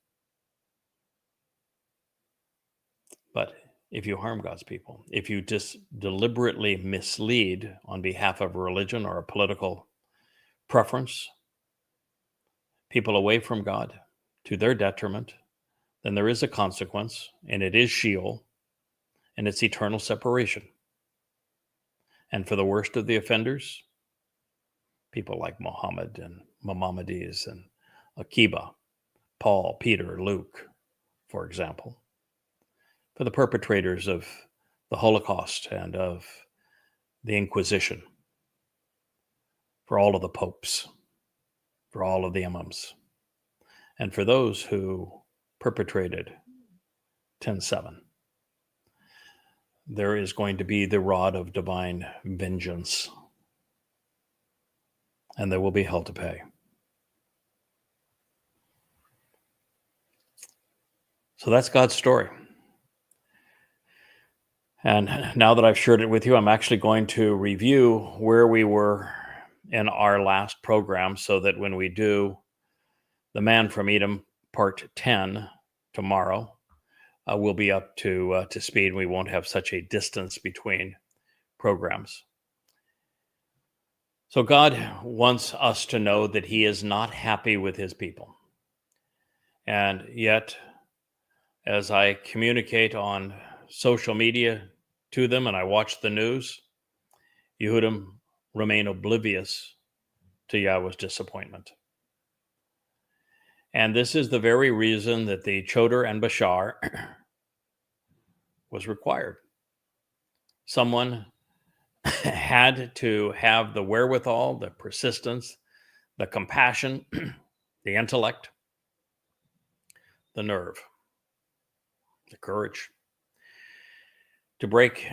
But if you harm God's people, if you just deliberately mislead on behalf of a religion or a political preference, people away from God to their detriment, then there is a consequence, and it is Sheol, and it's eternal separation. And for the worst of the offenders, people like Muhammad and Maimonides and Akiba, Paul, Peter, Luke, for example, for the perpetrators of the Holocaust and of the Inquisition, for all of the popes, for all of the imams, and for those who perpetrated 10/7, there is going to be the rod of divine vengeance, and there will be hell to pay. So that's God's story. And now that I've shared it with you, I'm actually going to review where we were in our last program, so that when we do The Man from Edom Part 10 tomorrow, we'll be up to speed. We won't have such a distance between programs. So God wants us to know that he is not happy with his people. And yet, as I communicate on social media to them and I watch the news, Yehudim remain oblivious to Yahweh's disappointment. And this is the very reason that the Choder and Bashar was required. Someone had to have the wherewithal, the persistence, the compassion, the intellect, the nerve, the courage to break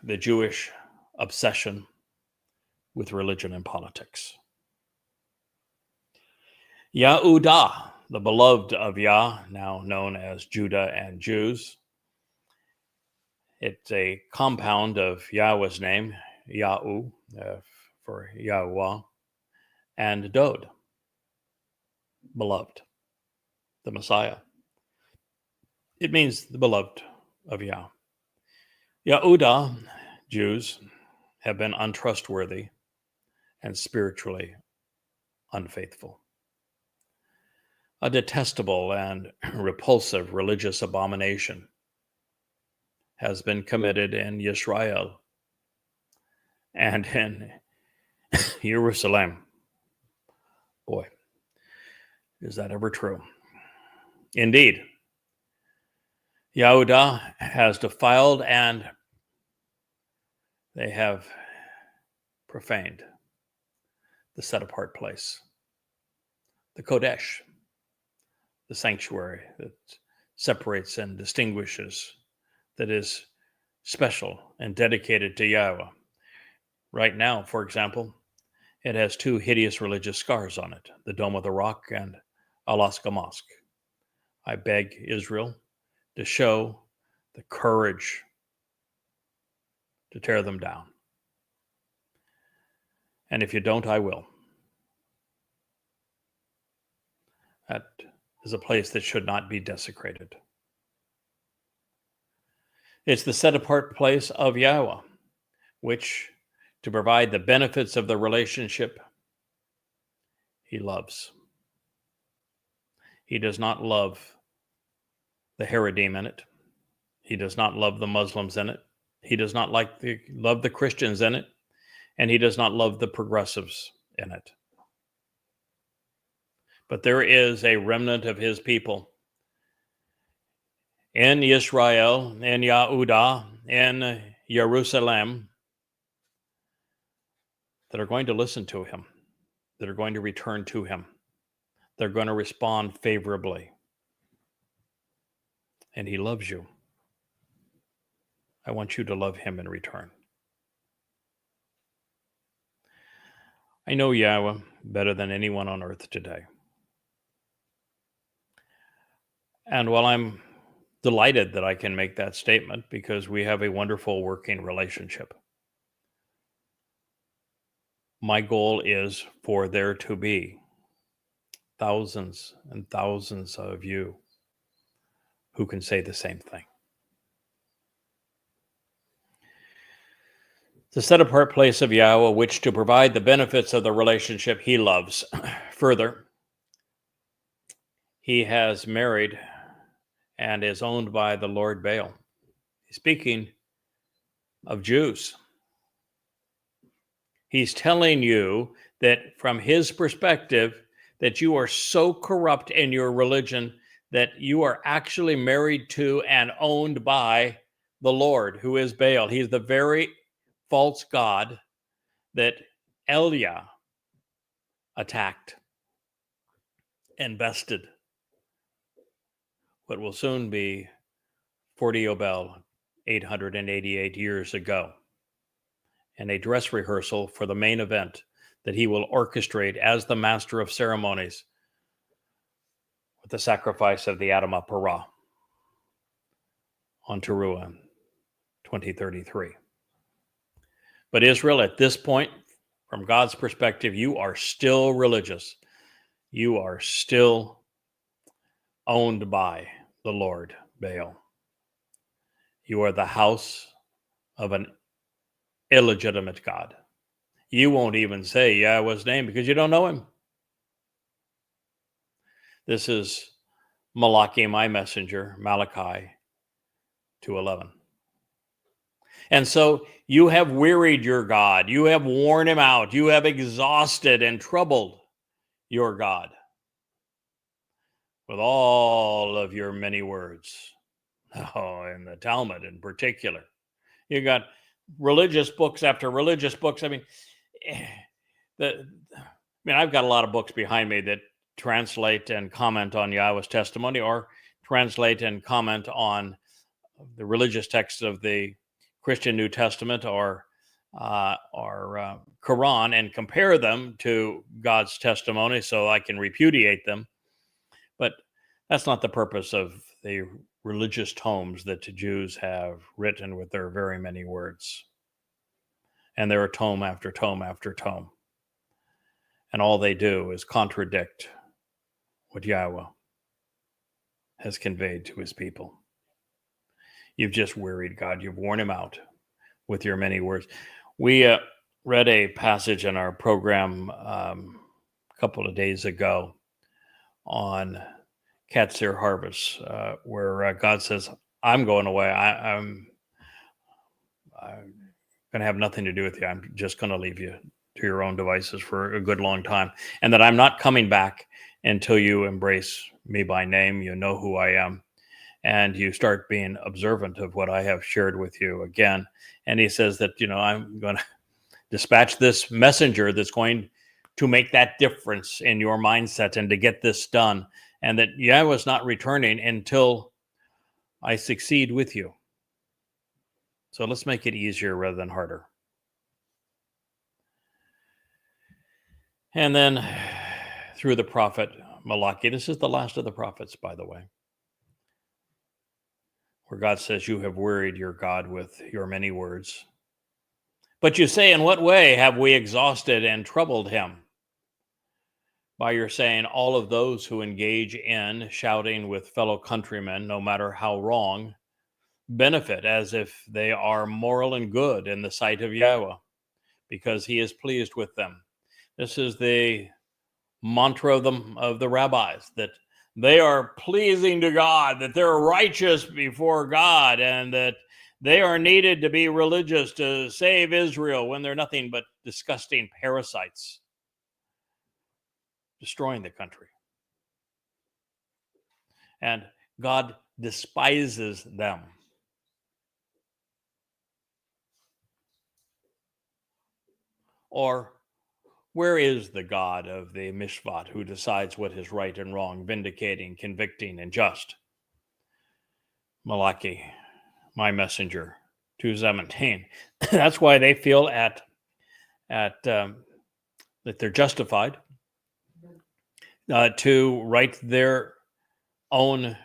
the Jewish obsession with religion and politics. Yehudah, the beloved of Yah, now known as Judah and Jews. It's a compound of Yahweh's name, Yahu, for Yahowah, and Dod, beloved, the Messiah. It means the beloved of Yah. Yehudah, Jews, have been untrustworthy and spiritually unfaithful. A detestable and repulsive religious abomination has been committed in Israel and in Jerusalem. Boy, is that ever true? Indeed, Yehudah has defiled and they have profaned the set-apart place, the Kodesh, the sanctuary that separates and distinguishes, that is special and dedicated to Yahweh. Right now, for example, it has two hideous religious scars on it, the Dome of the Rock and Alaska Mosque. I beg Israel to show the courage to tear them down. And if you don't, I will. That is a place that should not be desecrated. It's the set-apart place of Yahweh, which, to provide the benefits of the relationship, he loves. He does not love the Haredim in it. He does not love the Muslims in it. He does not love the Christians in it. And he does not love the progressives in it. But there is a remnant of his people in Israel, in Yehudah, in Jerusalem, that are going to listen to him, that are going to return to him. They're going to respond favorably. And he loves you. I want you to love him in return. I know Yahweh better than anyone on earth today. And while I'm delighted that I can make that statement because we have a wonderful working relationship, my goal is for there to be thousands and thousands of you who can say the same thing. The set apart place of Yahweh, which to provide the benefits of the relationship he loves. Further, he has married and is owned by the Lord Baal. Speaking of Jews, he's telling you that from his perspective, that you are so corrupt in your religion that you are actually married to and owned by the Lord, who is Baal. He's the very false god that Elia attacked and bested what will soon be 40 Babel, 888 years ago, and a dress rehearsal for the main event that he will orchestrate as the master of ceremonies with the sacrifice of the Edom Torah on Towrah 2033. But Israel, at this point, from God's perspective, you are still religious. You are still owned by the Lord Baal. You are the house of an illegitimate God. You won't even say Yahweh's name because you don't know him. This is Malachi, my messenger, Malachi 2:11. And so you have wearied your God. You have worn him out. You have exhausted and troubled your God with all of your many words. Oh, in the Talmud in particular. You got religious books after religious books. I mean, I've got a lot of books behind me that translate and comment on Yahweh's testimony, or translate and comment on the religious texts of the Christian New Testament or Quran, and compare them to God's testimony so I can repudiate them. But that's not the purpose of the religious tomes that the Jews have written with their very many words. And there are tome after tome after tome. And all they do is contradict what Yahweh has conveyed to his people. You've just wearied God. You've worn him out with your many words. We read a passage in our program a couple of days ago on Katzir Harvest, where God says, I'm going away. I'm going to have nothing to do with you. I'm just going to leave you to your own devices for a good long time. And that I'm not coming back until you embrace me by name. You know who I am. And you start being observant of what I have shared with you again. And he says that, I'm going to dispatch this messenger that's going to make that difference in your mindset and to get this done. And that Yahweh's not returning until I succeed with you. So let's make it easier rather than harder. And then through the prophet Malachi, this is the last of the prophets, by the way, where God says, you have wearied your God with your many words. But you say, in what way have we exhausted and troubled him? By your saying, all of those who engage in shouting with fellow countrymen, no matter how wrong, benefit as if they are moral and good in the sight of Yahweh, because he is pleased with them. This is the mantra of the rabbis, that they are pleasing to God, that they're righteous before God, and that they are needed to be religious to save Israel when they're nothing but disgusting parasites destroying the country. And God despises them. Or Where is the God of the Mishpat who decides what is right and wrong, vindicating, convicting, and just? Malachi, my messenger, 2:17. That's why they feel that they're justified to write their own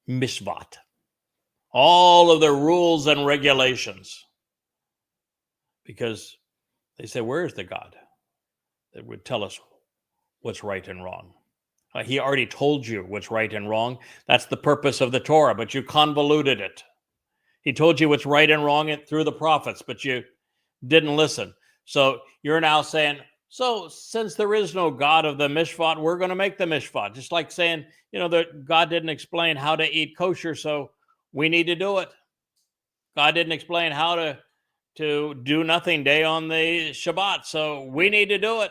mishpat, all of their rules and regulations, because they say, where is the God that would tell us what's right and wrong? He already told you what's right and wrong. That's the purpose of the Torah, but you convoluted it. He told you what's right and wrong through the prophets, but you didn't listen. So you're now saying, so since there is no God of the mishpat, we're going to make the mishpat. Just like saying, that God didn't explain how to eat kosher, so we need to do it. God didn't explain how to do nothing day on the Shabat, so we need to do it.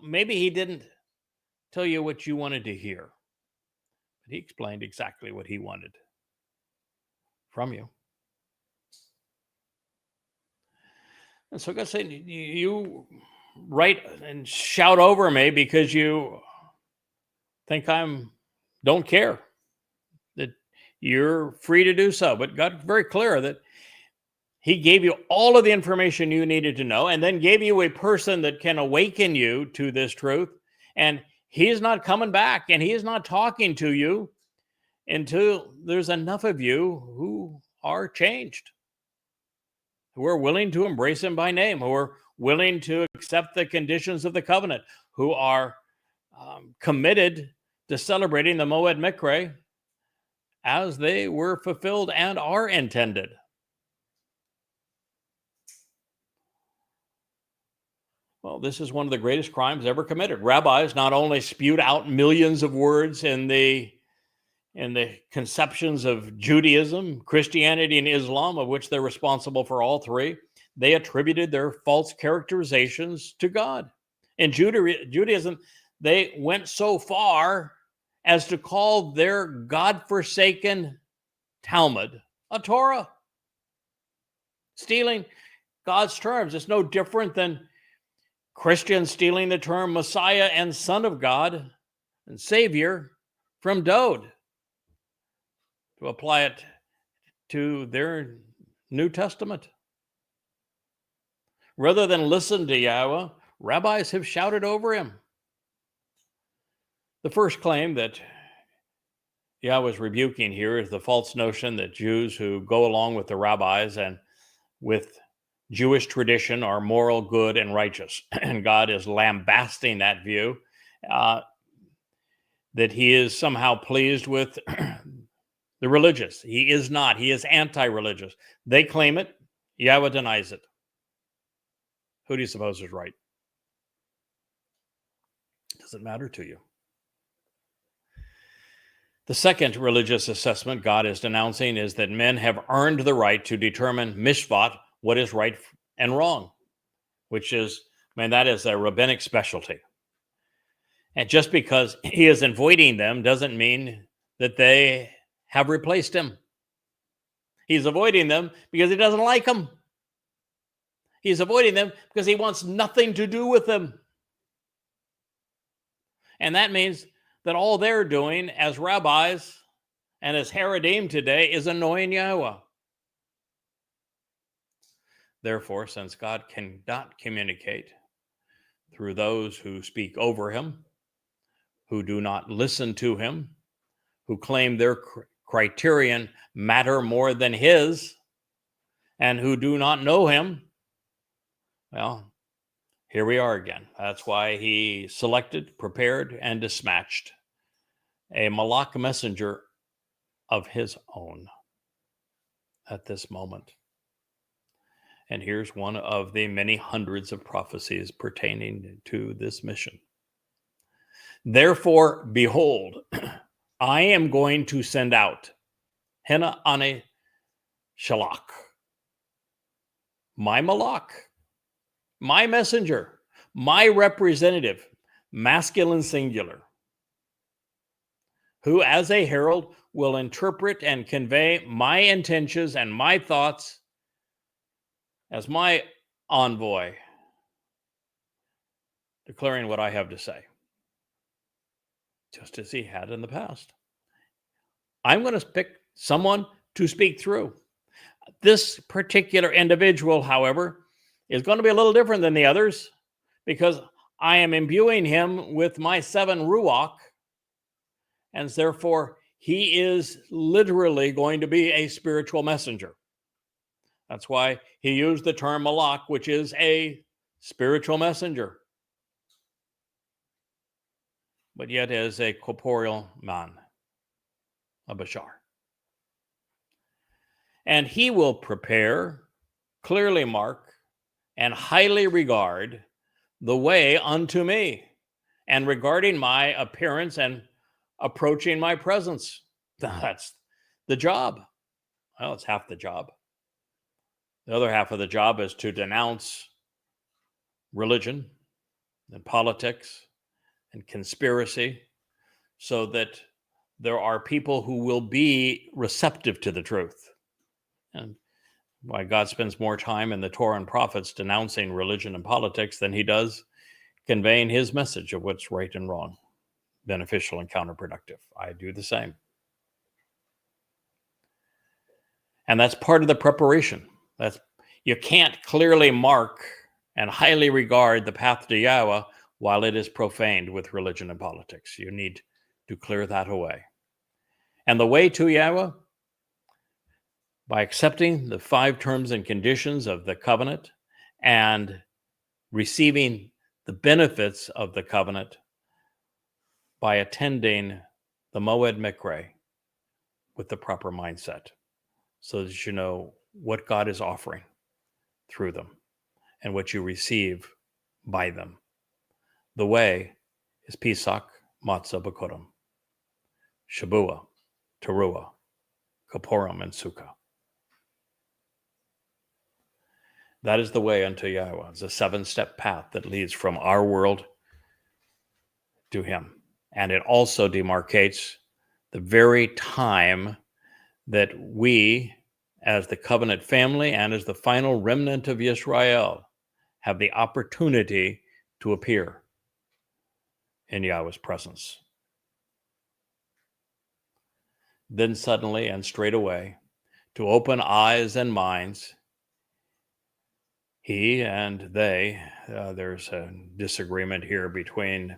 Maybe he didn't tell you what you wanted to hear, but he explained exactly what he wanted from you. And so God said, you write and shout over me because you think don't care, that you're free to do so. But God's very clear that he gave you all of the information you needed to know, and then gave you a person that can awaken you to this truth. And he is not coming back, and he is not talking to you until there's enough of you who are changed, who are willing to embrace him by name, who are willing to accept the conditions of the covenant, who are committed to celebrating the Moed Mikre as they were fulfilled and are intended. Well, this is one of the greatest crimes ever committed. Rabbis not only spewed out millions of words in the conceptions of Judaism, Christianity, and Islam, of which they're responsible for all three, they attributed their false characterizations to God. In Judaism, they went so far as to call their God-forsaken Talmud a Torah, stealing God's terms. It's no different than Christians stealing the term Messiah and Son of God and Savior from Dode to apply it to their New Testament. Rather than listen to Yahweh, rabbis have shouted over him. The first claim that Yahweh is rebuking here is the false notion that Jews who go along with the rabbis and with Jewish tradition are moral, good, and righteous. And God is lambasting that view, that he is somehow pleased with the religious. He is not. He is anti-religious. They claim it. Yahweh denies it. Who do you suppose is right? Does it matter to you? The second religious assessment God is denouncing is that men have earned the right to determine mishpat, what is right and wrong, which is, that is a rabbinic specialty. And just because he is avoiding them doesn't mean that they have replaced him. He's avoiding them because he doesn't like them. He's avoiding them because he wants nothing to do with them. And that means that all they're doing as rabbis and as Haredim today is annoying Yahweh. Therefore, since God cannot communicate through those who speak over him, who do not listen to him, who claim their criterion matter more than his, and who do not know him, well, here we are again. That's why he selected, prepared, and dispatched a Malach messenger of his own at this moment. And here's one of the many hundreds of prophecies pertaining to this mission. Therefore, behold, I am going to send out Hena Ane Shalach, my Malach, my messenger, my representative, masculine singular, who as a herald will interpret and convey my intentions and my thoughts as my envoy declaring what I have to say, just as he had in the past. I'm going to pick someone to speak through. This particular individual, however, is going to be a little different than the others because I am imbuing him with my 7 Ruach, and therefore he is literally going to be a spiritual messenger. That's why he used the term Malach, which is a spiritual messenger, but yet is a corporeal man, a Bashar. And he will prepare, clearly mark, and highly regard the way unto me, and regarding my appearance and approaching my presence. That's the job. Well, it's half the job. The other half of the job is to denounce religion and politics and conspiracy so that there are people who will be receptive to the truth. And why God spends more time in the Torah and prophets denouncing religion and politics than he does conveying his message of what's right and wrong, beneficial and counterproductive. I do the same. And that's part of the preparation. You can't clearly mark and highly regard the path to Yahweh while it is profaned with religion and politics. You need to clear that away. And the way to Yahweh, by accepting the 5 terms and conditions of the covenant and receiving the benefits of the covenant by attending the Moed Mikre with the proper mindset, so that you know what God is offering through them and what you receive by them. The way is Pesach, Matzah, Bekurim, Shabua, Teruah, Kapurim, and Sukkah. That is the way unto Yahweh. It's a 7-step path that leads from our world to him. And it also demarcates the very time that we, as the covenant family and as the final remnant of Israel, have the opportunity to appear in Yahweh's presence. Then suddenly and straight away, to open eyes and minds, he and they, there's a disagreement here between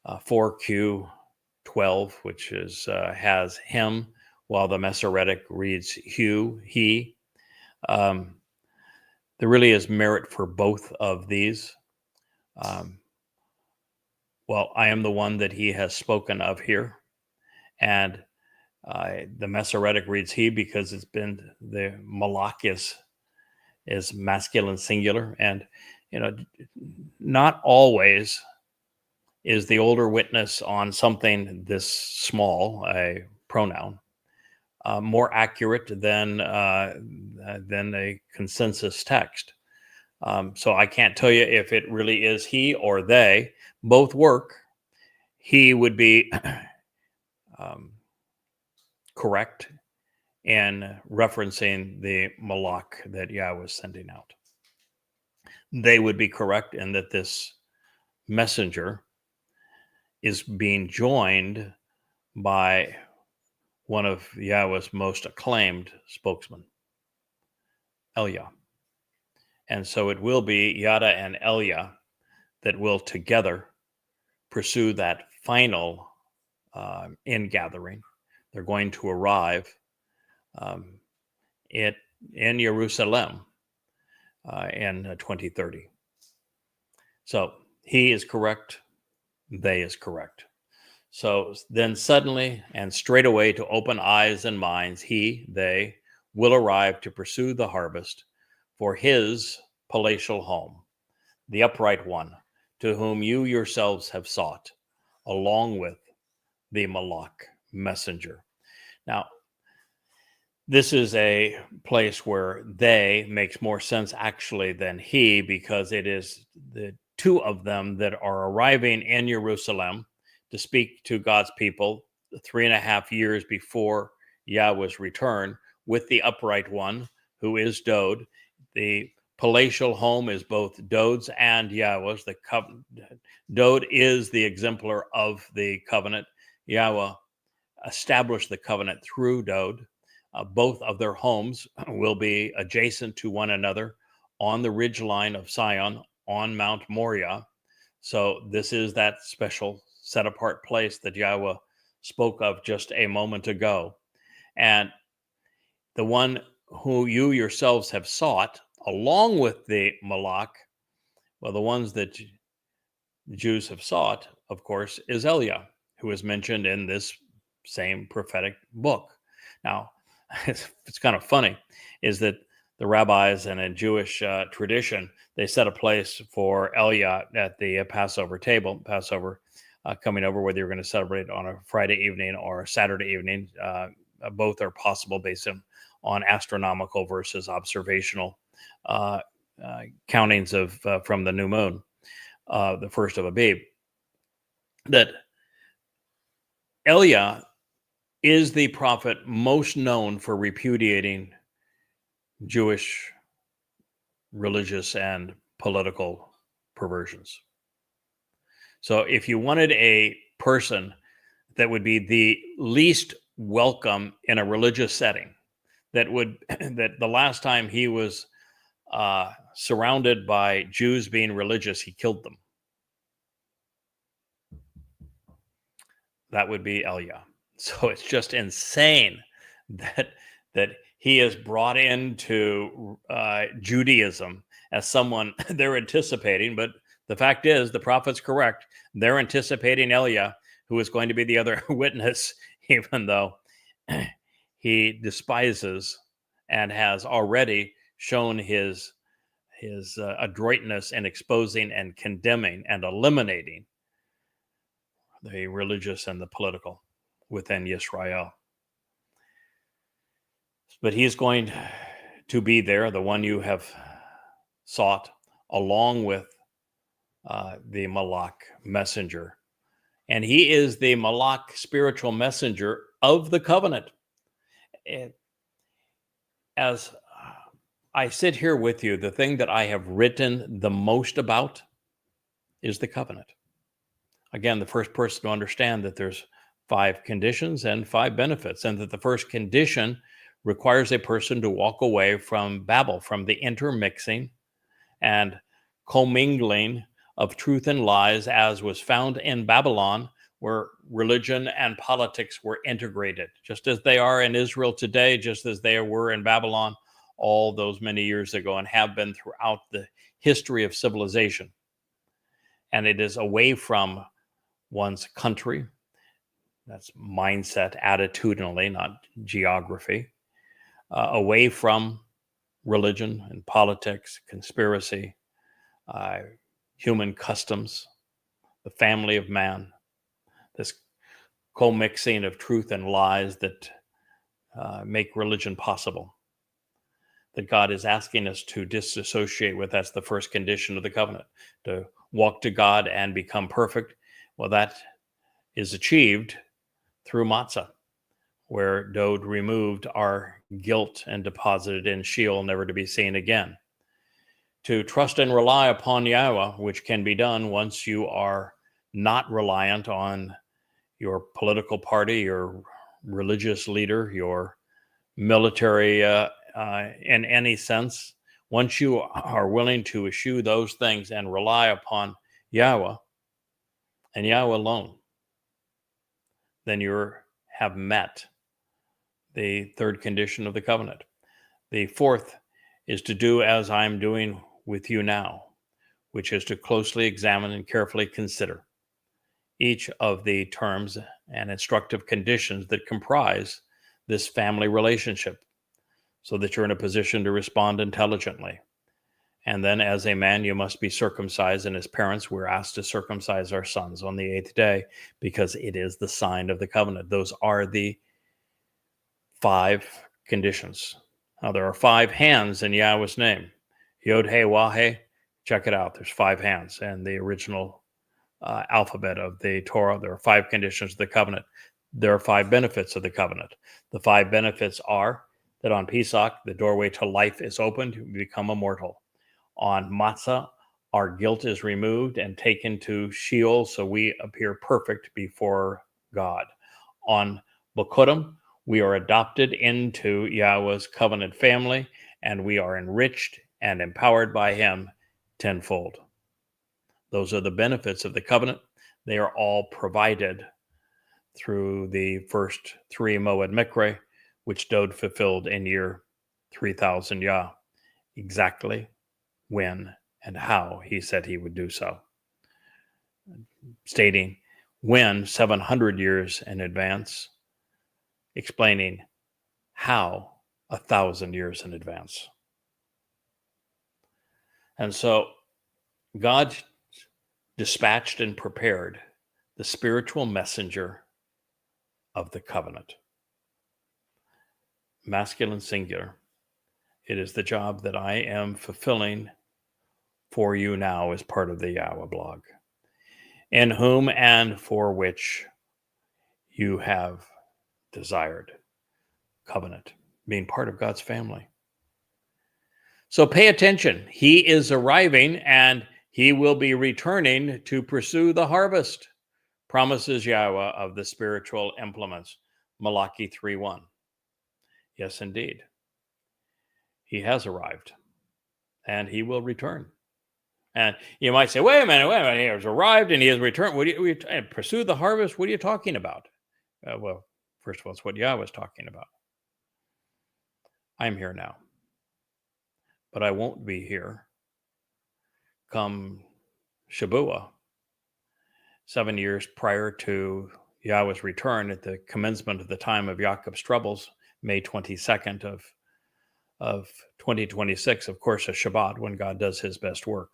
4Q12, which is has him, while the Masoretic reads he. There really is merit for both of these. Well, I am the one that he has spoken of here. And the Masoretic reads he because it's been the Malach is masculine singular. And, not always is the older witness on something this small, a pronoun, more accurate than a consensus text. So I can't tell you if it really is he or they. Both work. He would be correct in referencing the Malach that Yah was sending out. They would be correct in that this messenger is being joined by one of Yahweh's most acclaimed spokesmen, Elia. And so it will be Yada and Elia that will together pursue that final ingathering. They're going to arrive in Jerusalem in 2030. So he is correct, they is correct. So then suddenly and straight away to open eyes and minds, they will arrive to pursue the harvest for his palatial home, the upright one, to whom you yourselves have sought, along with the Malach messenger. Now, this is a place where they makes more sense actually than he, because it is the 2 of them that are arriving in Jerusalem to speak to God's people 3.5 years before Yahweh's return with the upright one, who is Dod, the palatial home is both Dod's and Yahowah's. Dod is the exemplar of the covenant. Yahowah established the covenant through Dod. Both of their homes will be adjacent to one another on the ridgeline of Sion on Mount Moriah. So this is that special set apart place that Yahowah spoke of just a moment ago. And the one who you yourselves have sought, along with the Malach, well, the ones that the Jews have sought, of course, is Eliah, who is mentioned in this same prophetic book. Now, it's kind of funny, is that the rabbis and in Jewish tradition, they set a place for Eliah at the Passover table, Passover coming over, whether you're going to celebrate on a Friday evening or a Saturday evening. Both are possible based on astronomical versus observational countings of from the new moon, the first of Abib. That Eliah is the prophet most known for repudiating Jewish religious and political perversions. So if you wanted a person that would be the least welcome in a religious setting, that the last time he was surrounded by Jews being religious, he killed them, that would be Eliah. So it's just insane that he is brought into Judaism as someone they're anticipating. But the fact is, the prophet's correct. They're anticipating Eliah, who is going to be the other witness, even though he despises and has already shown his adroitness in exposing and condemning and eliminating the religious and the political within Israel. But he's going to be there, the one you have sought, along with the Malach messenger. And he is the Malach spiritual messenger of the covenant. As I sit here with you, the thing that I have written the most about is the covenant. Again, the first person to understand that there's 5 conditions and 5 benefits, and that the first condition requires a person to walk away from Babel, from the intermixing and commingling of truth and lies, as was found in Babylon, where religion and politics were integrated, just as they are in Israel today, just as they were in Babylon all those many years ago, and have been throughout the history of civilization. And it is away from one's country. That's mindset, attitudinally, not geography. Away from religion and politics, conspiracy, human customs, the family of man, this co-mixing of truth and lies that make religion possible, that God is asking us to disassociate with. That's the first condition of the covenant, to walk to God and become perfect. Well, that is achieved through matzah, where Dod removed our guilt and deposited in Sheol, never to be seen again. To trust and rely upon Yahowah, which can be done once you are not reliant on your political party, your religious leader, your military in any sense. Once you are willing to eschew those things and rely upon Yahowah and Yahowah alone, then you have met the third condition of the covenant. The fourth is to do as I'm doing with you now, which is to closely examine and carefully consider each of the terms and instructive conditions that comprise this family relationship, so that you're in a position to respond intelligently. And then as a man, you must be circumcised, and as parents, we're asked to circumcise our sons on the 8th day, because it is the sign of the covenant. Those are the 5 conditions. Now, there are 5 hands in Yahweh's name. Yod, He, Wah, He. Check it out. There's 5 hands. And the original alphabet of the Torah, there are 5 conditions of the covenant. There are 5 benefits of the covenant. The 5 benefits are that on Pesach, the doorway to life is opened, you become immortal. On Matzah, our guilt is removed and taken to Sheol, so we appear perfect before God. On Bokurim, we are adopted into Yahweh's covenant family, and we are enriched and empowered by him tenfold. Those are the benefits of the covenant. They are all provided through the first 3 Moed Mikre, which Dode fulfilled in year 3000 Yah, exactly when and how he said he would do so, stating when 700 years in advance, explaining how 1,000 years in advance. And so God dispatched and prepared the spiritual messenger of the covenant. Masculine singular. It is the job that I am fulfilling for you now as part of the YAHOWAH blog, in whom and for which you have desired covenant, being part of God's family. So pay attention. He is arriving and he will be returning to pursue the harvest, promises Yahweh of the spiritual implements. Malachi 3:1. Yes, indeed. He has arrived and he will return. And you might say, wait a minute, he has arrived and he has returned. Pursue the harvest? What are you talking about? Well, first of all, it's what Yahweh was talking about. I'm here now, but I won't be here come Shabuah, 7 years prior to Yahweh's return at the commencement of the time of Yaakov's troubles, May 22nd of 2026, of course, a Shabbat when God does his best work.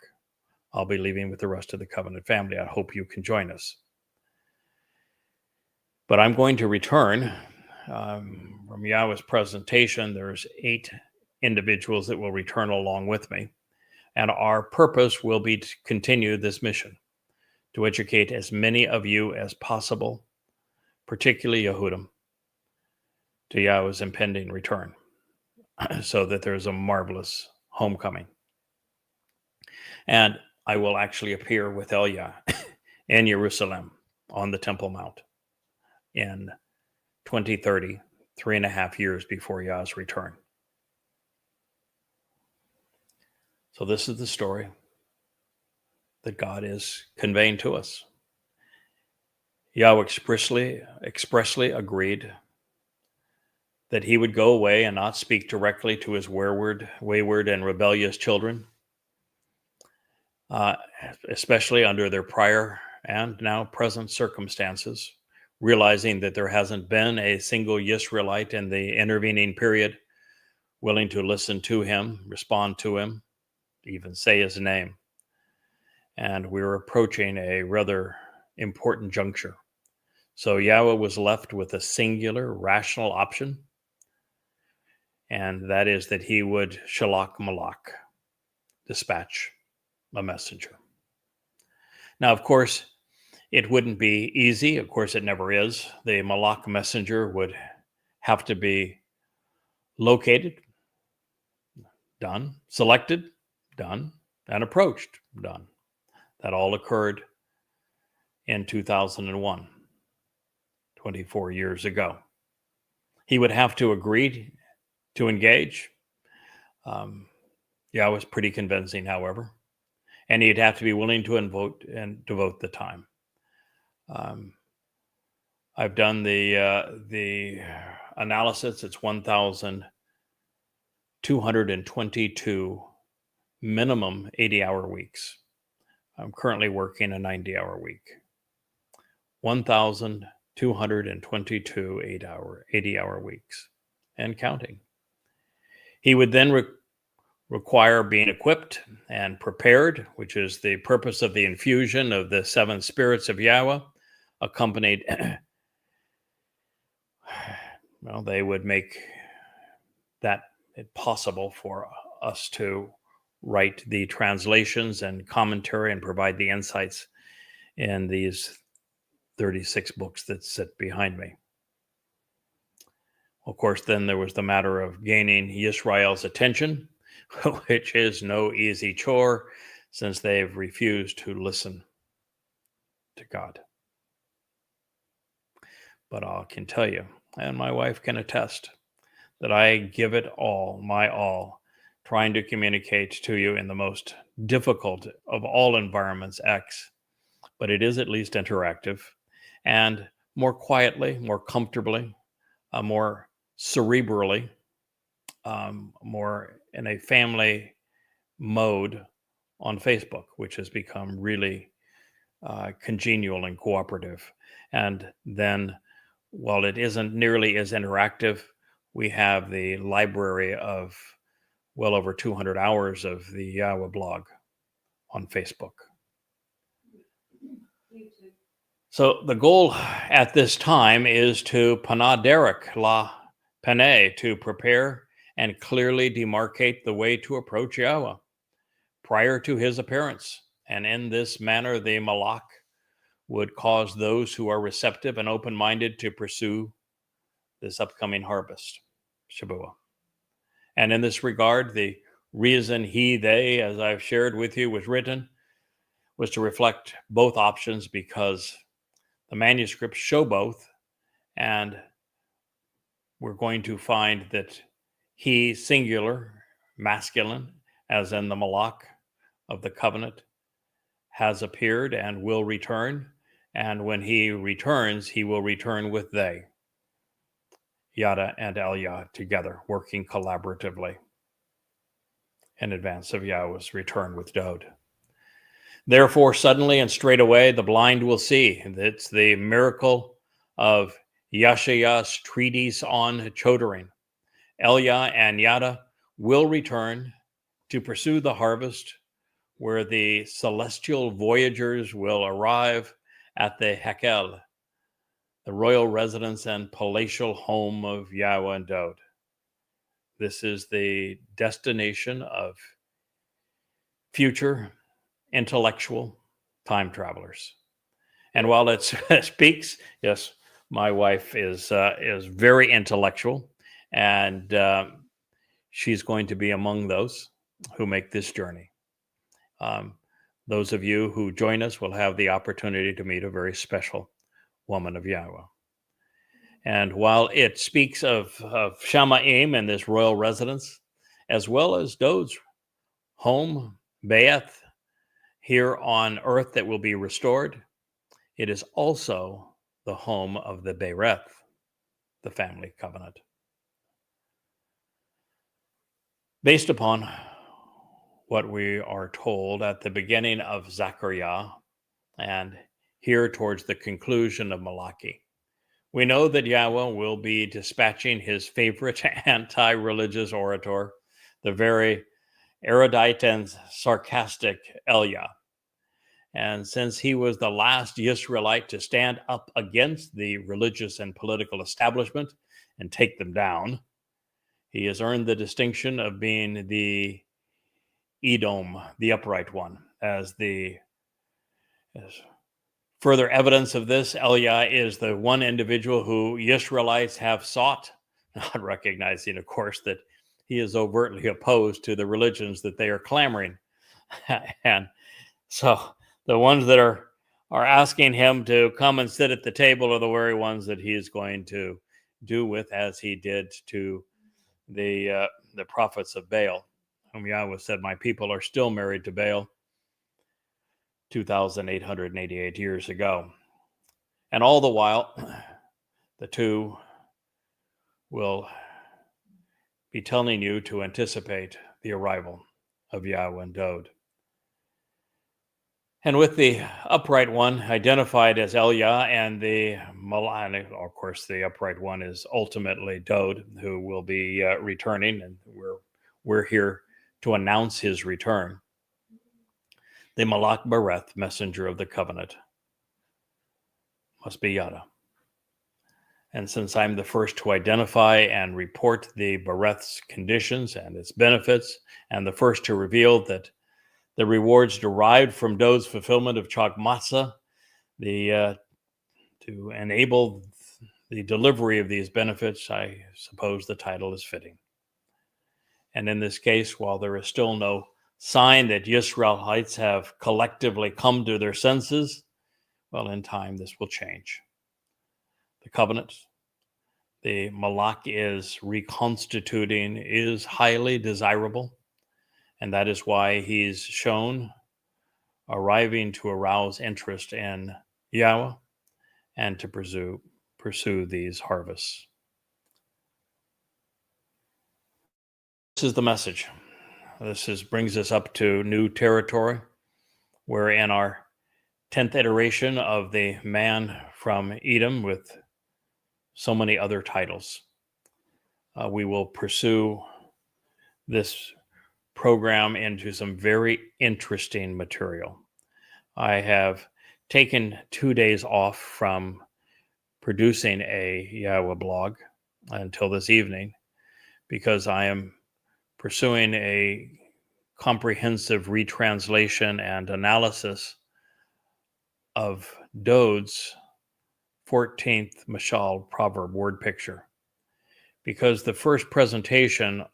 I'll be leaving with the rest of the covenant family. I hope you can join us. But I'm going to return from Yahweh's presentation. There's 8 individuals that will return along with me. And our purpose will be to continue this mission, to educate as many of you as possible, particularly Yehudim, to Yahweh's impending return, so that there's a marvelous homecoming. And I will actually appear with Elia in Jerusalem on the Temple Mount in 2030, 3.5 years before Yah's return. So this is the story that God is conveying to us. Yahweh expressly agreed that he would go away and not speak directly to his wayward and rebellious children, especially under their prior and now present circumstances, realizing that there hasn't been a single Yisraelite in the intervening period willing to listen to him, respond to him, even say his name. And we're approaching a rather important juncture. So Yahweh was left with a singular rational option, and that is that he would shalach malach, dispatch a messenger. Now, of course, it wouldn't be easy. Of course, it never is. The malach messenger would have to be located, done, selected, done, and approached, done. That all occurred in 2001, 24 years ago. He would have to agree to engage. Yeah, it was pretty convincing, however. And he'd have to be willing to devote the time. I've done the analysis. It's 1,222 minimum 80-hour weeks. I'm currently working a 90-hour week. 1,222 80-hour weeks and counting. He would then require being equipped and prepared, which is the purpose of the infusion of the 7 spirits of Yahweh, accompanied, well, they would make that possible for us to write the translations and commentary and provide the insights in these 36 books that sit behind me. Of course, then there was the matter of gaining Yisrael's attention, which is no easy chore since they've refused to listen to God. But I can tell you, and my wife can attest, that I give it all, my all, trying to communicate to you in the most difficult of all environments, X. But it is at least interactive and more quietly, more comfortably, more cerebrally, more in a family mode on Facebook, which has become really congenial and cooperative. And then, while it isn't nearly as interactive, we have the library of well over 200 hours of the YAHOWAH blog on Facebook. So the goal at this time is to panaderek la pene, to prepare and clearly demarcate the way to approach Yahweh prior to his appearance. And in this manner, the malach would cause those who are receptive and open-minded to pursue this upcoming harvest, Shabuah. And in this regard, the reason he, they, as I've shared with you, was written was to reflect both options, because the manuscripts show both, and we're going to find that he, singular, masculine, as in the malach of the covenant, has appeared and will return. And when he returns, he will return with they, Yada and Elia, together, working collaboratively in advance of Yahweh's return with Dod. Therefore, suddenly and straightaway, the blind will see. It's the miracle of Yashayah's treatise on chodering. Elia and Yada will return to pursue the harvest, where the celestial voyagers will arrive at the Hekel, the royal residence and palatial home of Yahweh and Dod. This is the destination of future intellectual time travelers. And while it speaks, yes, my wife is very intellectual, and she's going to be among those who make this journey. Those of you who join us will have the opportunity to meet a very special woman of Yahweh. And while it speaks of Shamaim and this royal residence, as well as Dod's home, Beeth, here on earth that will be restored, it is also the home of the Bereth, the family covenant. Based upon what we are told at the beginning of Zechariah and here towards the conclusion of Malachi, we know that Yahweh will be dispatching his favorite anti-religious orator, the very erudite and sarcastic Elia. And since he was the last Israelite to stand up against the religious and political establishment and take them down, he has earned the distinction of being the Edom, the upright one. As further evidence of this, Elia is the one individual who Israelites have sought, not recognizing, of course, that he is overtly opposed to the religions that they are clamoring. And so the ones that are asking him to come and sit at the table are the very ones that he is going to do with, as he did to the prophets of Baal, whom Yahweh said, "My people are still married to Baal," 2,888 years ago. And all the while, the two will be telling you to anticipate the arrival of Yahweh and Dod. And with the upright one identified as Elia and the malign, of course, the upright one is ultimately Dod, who will be returning, and we're here to announce his return. The Malach Bereth, messenger of the covenant, must be Yada. And since I'm the first to identify and report the Bereth's conditions and its benefits, and the first to reveal that the rewards derived from Dod's fulfillment of Chagmasa, to enable the delivery of these benefits, I suppose the title is fitting. And in this case, while there is still no sign that Israelites have collectively come to their senses, well, in time, this will change. The covenant, the Malak is reconstituting, is highly desirable. And that is why he's shown arriving to arouse interest in Yahweh and to pursue these harvests. This is the message. This brings us up to new territory. We're in our 10th iteration of the man from Edom with so many other titles. We will pursue this program into some very interesting material. I have taken 2 days off from producing a Yahowah blog until this evening because I am pursuing a comprehensive retranslation and analysis of Dode's 14th Mashal proverb word picture, because the first presentation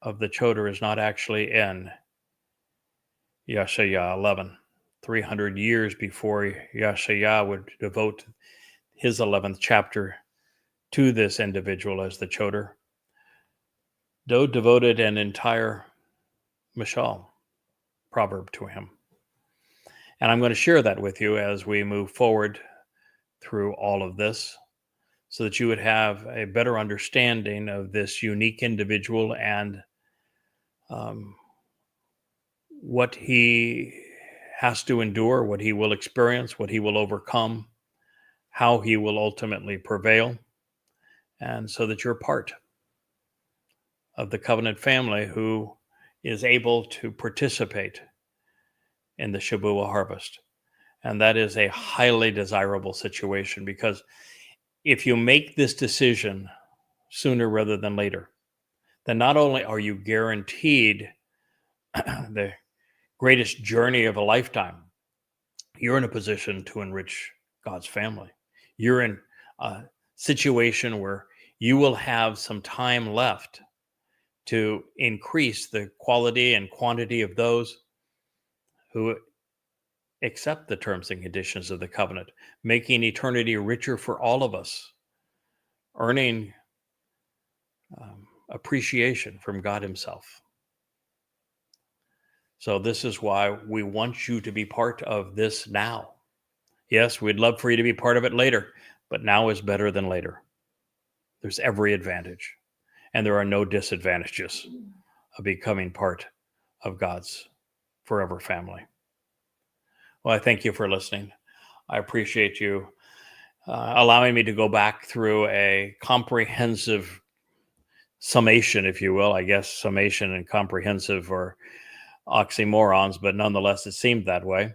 of the Torah is not actually in Yeshayah 11, 300 years before Yeshayah would devote his 11th chapter to this individual as the Torah. Dode devoted an entire Mashal proverb to him. And I'm going to share that with you as we move forward through all of this, so that you would have a better understanding of this unique individual and what he has to endure, what he will experience, what he will overcome, how he will ultimately prevail, and so that you're part of the covenant family who is able to participate in the Shabuah harvest. And that is a highly desirable situation, because if you make this decision sooner rather than later, then not only are you guaranteed the greatest journey of a lifetime, you're in a position to enrich God's family. You're in a situation where you will have some time left to increase the quality and quantity of those who accept the terms and conditions of the covenant, making eternity richer for all of us, earning appreciation from God himself. So this is why we want you to be part of this now. Yes, we'd love for you to be part of it later, but now is better than later. There's every advantage, and there are no disadvantages of becoming part of God's forever family. Well, I thank you for listening. I appreciate you allowing me to go back through a comprehensive summation, if you will. I guess summation and comprehensive are oxymorons, but nonetheless, it seemed that way.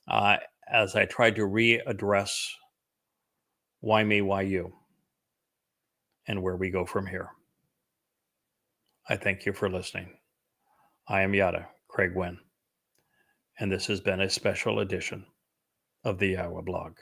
As I tried to readdress why me, why you, and where we go from here. I thank you for listening. I am Yada, Craig Winn, and this has been a special edition of the YAHOWAH blog.